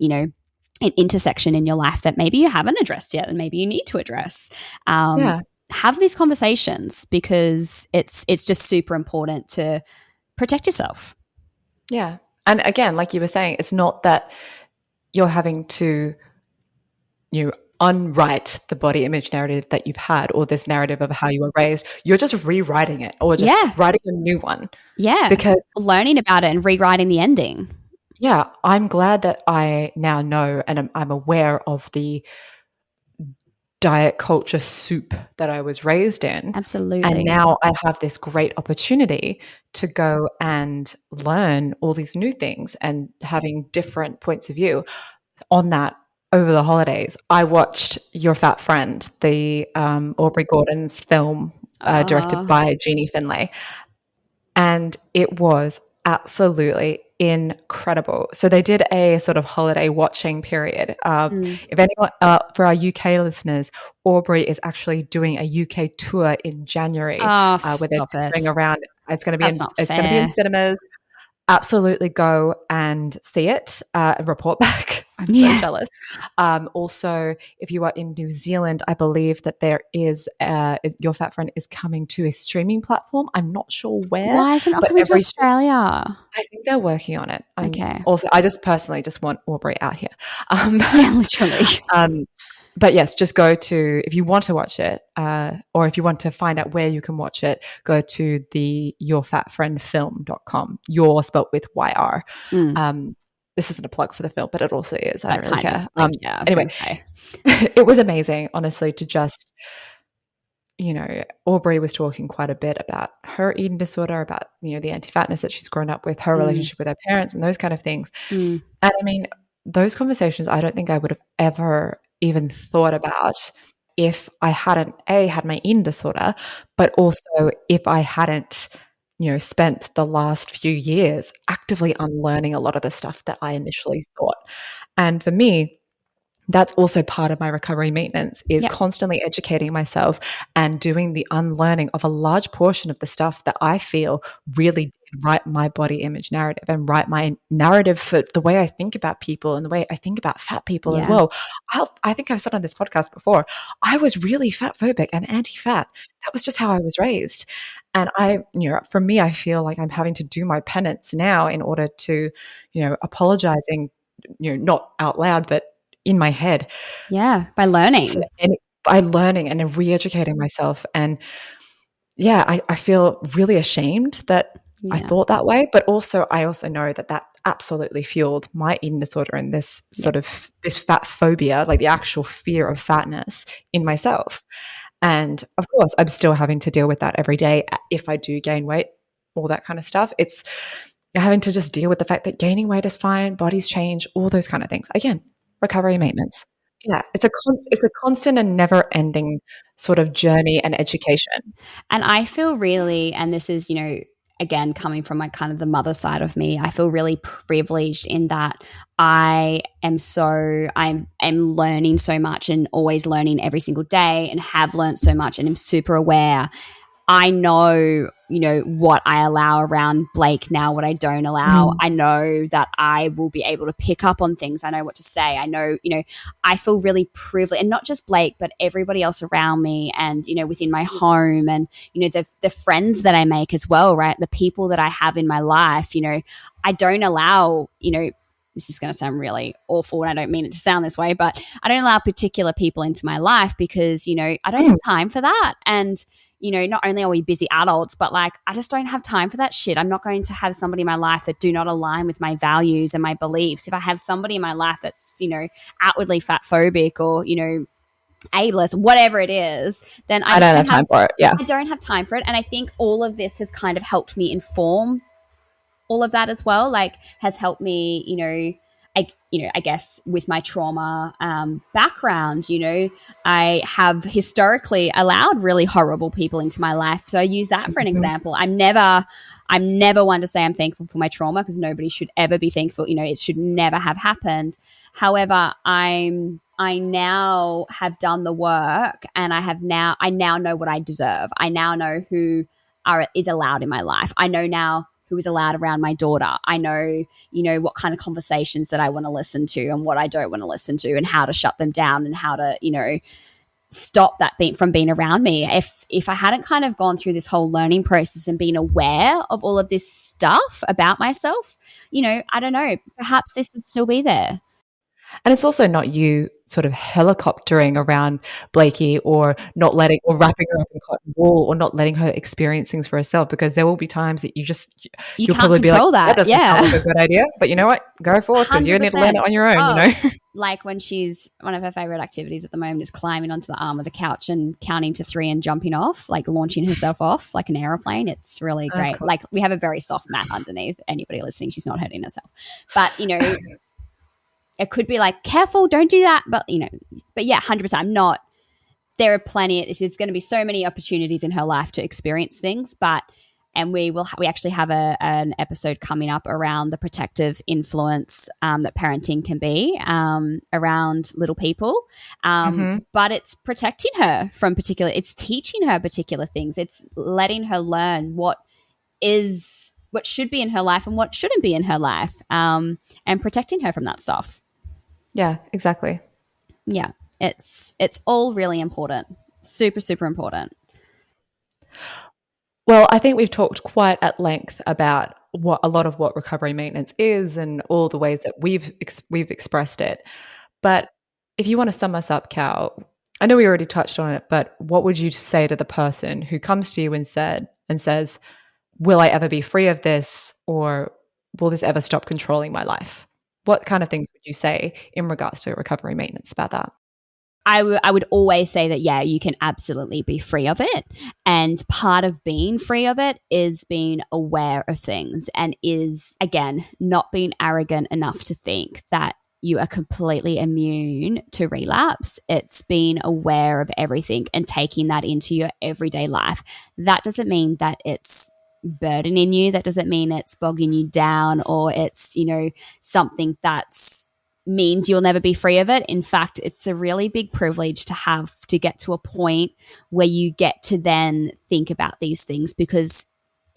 intersection in your life that maybe you haven't addressed yet, and maybe you need to address. Have these conversations, because it's just super important to protect yourself. Yeah. And again, like you were saying, it's not that you're having to unwrite the body image narrative that you've had, or this narrative of how you were raised. You're just rewriting it, or just writing a new one. Yeah. Because learning about it and rewriting the ending. Yeah. I'm glad that I now know, and I'm aware of the diet culture soup that I was raised in. Absolutely. And now I have this great opportunity to go and learn all these new things, and having different points of view on that. Over the holidays, I watched Your Fat Friend, the Aubrey Gordon's film directed by Jeannie Finlay. and it was absolutely incredible. So they did a sort of holiday watching period. If anyone, for our UK listeners, Aubrey is actually doing a UK tour in January, Oh, where they're stop touring it. around. That's not It's going to be in fair. cinemas. Absolutely go and see it and report back. I'm so Yeah. jealous. Also, if you are in New Zealand, I believe that there is Your Fat Friend is coming to a streaming platform. I'm not sure where, Why isn't it but coming to Australia? I think they're working on it. Okay. I just personally just want Aubrey out here. Yeah, literally. um, but yes, just go to, if you want to watch it, or if you want to find out where you can watch it, go to the yourfatfriendfilm.com. Your spelt with YR. This isn't a plug for the film, but it also is. I But don't really kind of care. like, yeah, I was Anyway, going to say. it was amazing, honestly, to just, Aubrey was talking quite a bit about her eating disorder, about, the anti-fatness that she's grown up with, her relationship with her parents and those kind of things. And I mean, those conversations, I don't think I would have ever even thought about if I hadn't had my eating disorder, but also if I hadn't, spent the last few years actively unlearning a lot of the stuff that I initially thought. And for me, that's also part of my recovery maintenance, is Yep. constantly educating myself and doing the unlearning of a large portion of the stuff that I feel really did write my body image narrative and write my narrative for the way I think about people and the way I think about fat people as well. I think I've said on this podcast before, I was really fat phobic and anti-fat. That was just how I was raised. And for me, I feel like I'm having to do my penance now in order to, apologizing, not out loud, but in my head. Yeah, by learning. By learning and re-educating myself. And yeah, I feel really ashamed that I thought that way, but I also know that absolutely fueled my eating disorder and this sort of this fat phobia, like the actual fear of fatness in myself. And of course, I'm still having to deal with that every day if I do gain weight, all that kind of stuff. It's having to just deal with the fact that gaining weight is fine, bodies change, all those kind of things. Again, recovery maintenance. Yeah, it's a constant and never-ending sort of journey and education. And I feel really, and this is, again, coming from my kind of the mother side of me, I feel really privileged in that I'm learning so much and always learning every single day and have learned so much and am super aware. I know, what I allow around Blake now, what I don't allow. I know that I will be able to pick up on things. I know what to say. I know, I feel really privileged, and not just Blake, but everybody else around me and, within my home and, the friends that I make as well, right? The people that I have in my life, I don't allow, this is going to sound really awful and I don't mean it to sound this way, but I don't allow particular people into my life because, I don't have time for that. And, not only are we busy adults, but like, I just don't have time for that shit. I'm not going to have somebody in my life that do not align with my values and my beliefs. If I have somebody in my life that's, outwardly fat phobic or, ableist, whatever it is, then I don't have time for it. Yeah. I don't have time for it. And I think all of this has kind of helped me inform all of that as well, like has helped me, I guess with my trauma background, I have historically allowed really horrible people into my life. So I use that for an example. I'm never one to say I'm thankful for my trauma because nobody should ever be thankful. It should never have happened. However, I now have done the work and I now know what I deserve. I now know who is allowed in my life. I know now who is allowed around my daughter. I know, what kind of conversations that I want to listen to and what I don't want to listen to and how to shut them down and how to, stop that from being around me. If I hadn't kind of gone through this whole learning process and been aware of all of this stuff about myself, I don't know, perhaps this would still be there. And it's also not you sort of helicoptering around Blakey or wrapping her up in cotton wool or not letting her experience things for herself, because there will be times that you'll probably be like, that doesn't sound like a good idea. But you know what? Go forth because you need to learn it on your own, Like when one of her favorite activities at the moment is climbing onto the arm of the couch and counting to 3 and jumping off, like launching herself off like an airplane. It's really great. Cool. Like we have a very soft mat underneath. Anybody listening, she's not hurting herself. But, it could be like, careful, don't do that. But, but yeah, 100%. I'm not. There are there's going to be so many opportunities in her life to experience things. But And we actually have an episode coming up around the protective influence that parenting can be around little people. But it's protecting her from it's teaching her particular things. It's letting her learn what should be in her life and what shouldn't be in her life, and protecting her from that stuff. Yeah, exactly. Yeah, it's all really important. Super, super important. Well, I think we've talked quite at length about a lot of what recovery maintenance is and all the ways that we've expressed it. But if you want to sum us up, Cal, I know we already touched on it, but what would you say to the person who comes to you and says, will I ever be free of this, or will this ever stop controlling my life? What kind of things would you say in regards to recovery maintenance about that? I would always say that, yeah, you can absolutely be free of it. And part of being free of it is being aware of things, and is, again, not being arrogant enough to think that you are completely immune to relapse. It's being aware of everything and taking that into your everyday life. That doesn't mean that it's burdening you. That doesn't mean it's bogging you down, or it's, something that's means you'll never be free of it. In fact, it's a really big privilege to have to get to a point where you get to then think about these things, because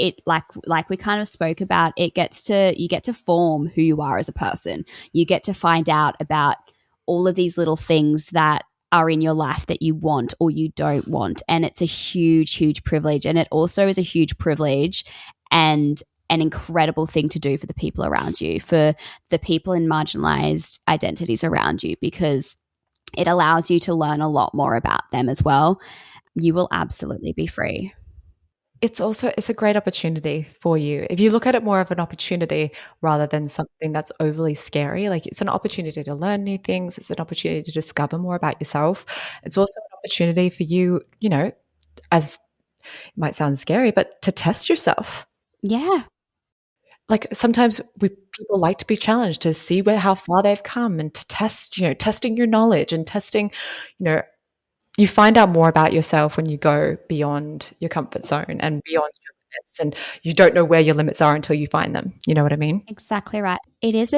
it, like we kind of spoke about, you get to form who you are as a person. You get to find out about all of these little things that are in your life that you want or you don't want. And it's a huge, huge privilege. And it also is a huge privilege and an incredible thing to do for the people around you, for the people in marginalized identities around you, because it allows you to learn a lot more about them as well. You will absolutely be free. It's a great opportunity for you. If you look at it more of an opportunity rather than something that's overly scary, like it's an opportunity to learn new things. It's an opportunity to discover more about yourself. It's also an opportunity for you, as it might sound scary, but to test yourself. Yeah. Like sometimes people like to be challenged to see how far they've come, and to test, testing your knowledge and testing, you find out more about yourself when you go beyond your comfort zone and beyond your limits, and you don't know where your limits are until you find them. You know what I mean? Exactly right. It is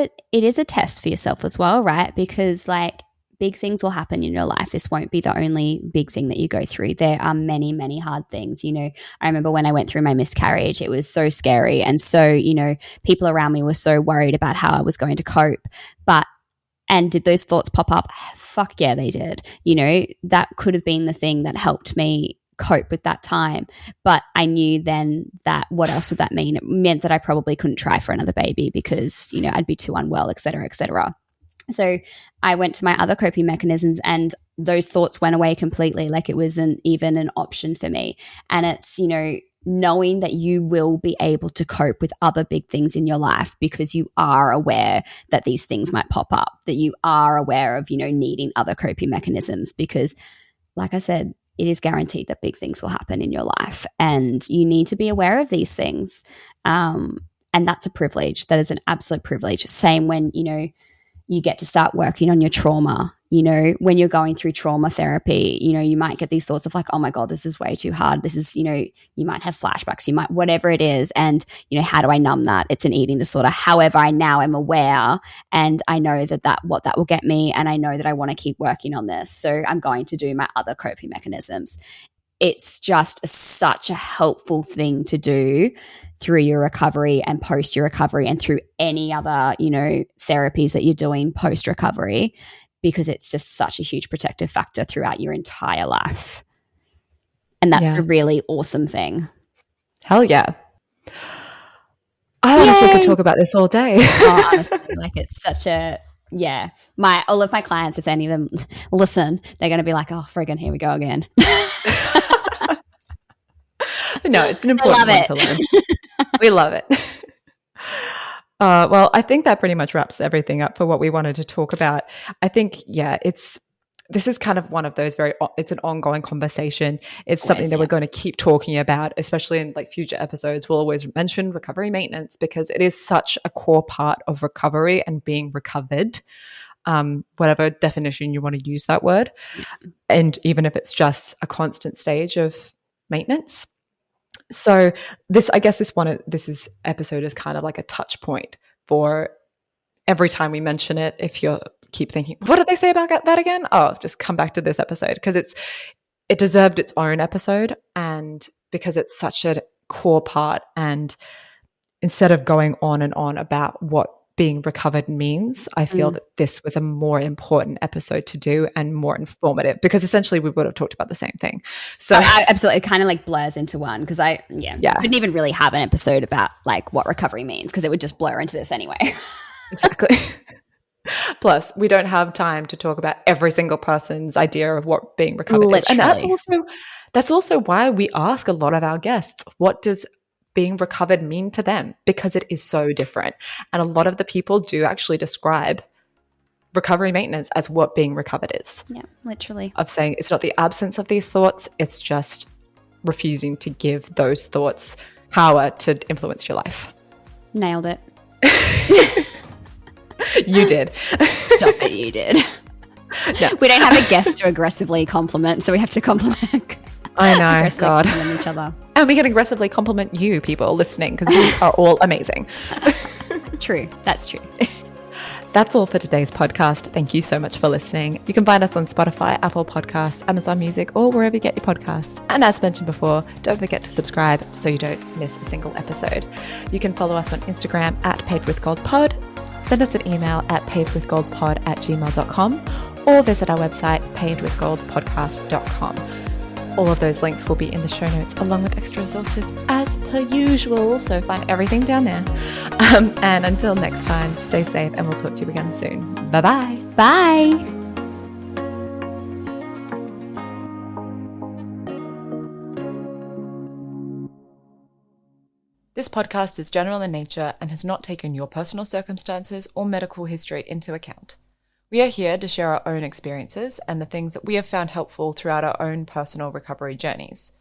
a test for yourself as well, right? Because big things will happen in your life. This won't be the only big thing that you go through. There are many, many hard things. I remember when I went through my miscarriage, it was so scary. And so, people around me were so worried about how I was going to cope. And did those thoughts pop up? Fuck yeah, they did. That could have been the thing that helped me cope with that time. But I knew then that what else would that mean? It meant that I probably couldn't try for another baby because, I'd be too unwell, et cetera, et cetera. So I went to my other coping mechanisms, and those thoughts went away completely. Like it wasn't even an option for me. And it's, knowing that you will be able to cope with other big things in your life because you are aware that these things might pop up, that you are aware of, needing other coping mechanisms, because like I said, it is guaranteed that big things will happen in your life, and you need to be aware of these things. And that's a privilege. That is an absolute privilege. Same when, you get to start working on your trauma. When you're going through trauma therapy, you might get these thoughts of like, oh my God, this is way too hard. This is, you might have flashbacks, you might, whatever it is. And, how do I numb that? It's an eating disorder. However, I now am aware, and I know what that will get me. And I know that I want to keep working on this. So I'm going to do my other coping mechanisms. It's just such a helpful thing to do through your recovery and post your recovery, and through any other, therapies that you're doing post recovery, because it's just such a huge protective factor throughout your entire life. And that's a really awesome thing. Hell yeah. I honestly could talk about this all day. Honestly, it's such a, yeah. All of my clients, if any of them listen, they're going to be like, oh, friggin', here we go again. No, it's an important one to learn. We love it. Well, I think that pretty much wraps everything up for what we wanted to talk about. I think, this is kind of one of those it's an ongoing conversation. It's something that we're going to keep talking about, especially in future episodes. We'll always mention recovery maintenance because it is such a core part of recovery and being recovered, whatever definition you want to use that word. And even if it's just a constant stage of maintenance. So this episode is kind of like a touch point for every time we mention it. If you keep thinking, what did they say about that again? Oh, just come back to this episode, because it deserved its own episode, and because it's such a core part. And instead of going on and on about what being recovered means, I feel that this was a more important episode to do and more informative, because essentially we would have talked about the same thing. So absolutely, it kind of like blurs into one, because couldn't even really have an episode about like what recovery means, because it would just blur into this anyway. Exactly. Plus, we don't have time to talk about every single person's idea of what being recovered is. And that's also why we ask a lot of our guests, what does being recovered mean to them? Because it is so different. And a lot of the people do actually describe recovery maintenance as what being recovered is. Yeah, literally. Of saying it's not the absence of these thoughts, it's just refusing to give those thoughts power to influence your life. Nailed it. You did. Stop it, you did. No. We don't have a guest to aggressively compliment, so we have to compliment. I know, God. Compliment each other. And we can aggressively compliment you, people listening, because you are all amazing. True. That's true. That's all for today's podcast. Thank you so much for listening. You can find us on Spotify, Apple Podcasts, Amazon Music, or wherever you get your podcasts. And as mentioned before, don't forget to subscribe so you don't miss a single episode. You can follow us on Instagram at pavedwithgoldpod. Send us an email at pavedwithgoldpod@gmail.com, or visit our website, pavedwithgoldpodcast.com. All of those links will be in the show notes, along with extra resources as per usual. So find everything down there. And until next time, stay safe, and we'll talk to you again soon. Bye-bye. Bye. This podcast is general in nature and has not taken your personal circumstances or medical history into account. We are here to share our own experiences and the things that we have found helpful throughout our own personal recovery journeys.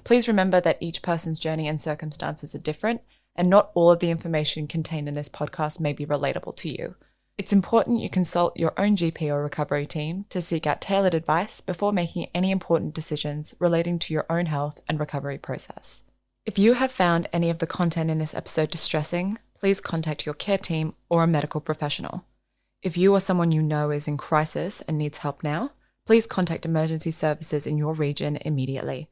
Please remember that each person's journey and circumstances are different, and not all of the information contained in this podcast may be relatable to you. It's important you consult your own GP or recovery team to seek out tailored advice before making any important decisions relating to your own health and recovery process. If you have found any of the content in this episode distressing, please contact your care team or a medical professional. If you or someone you know is in crisis and needs help now, please contact emergency services in your region immediately.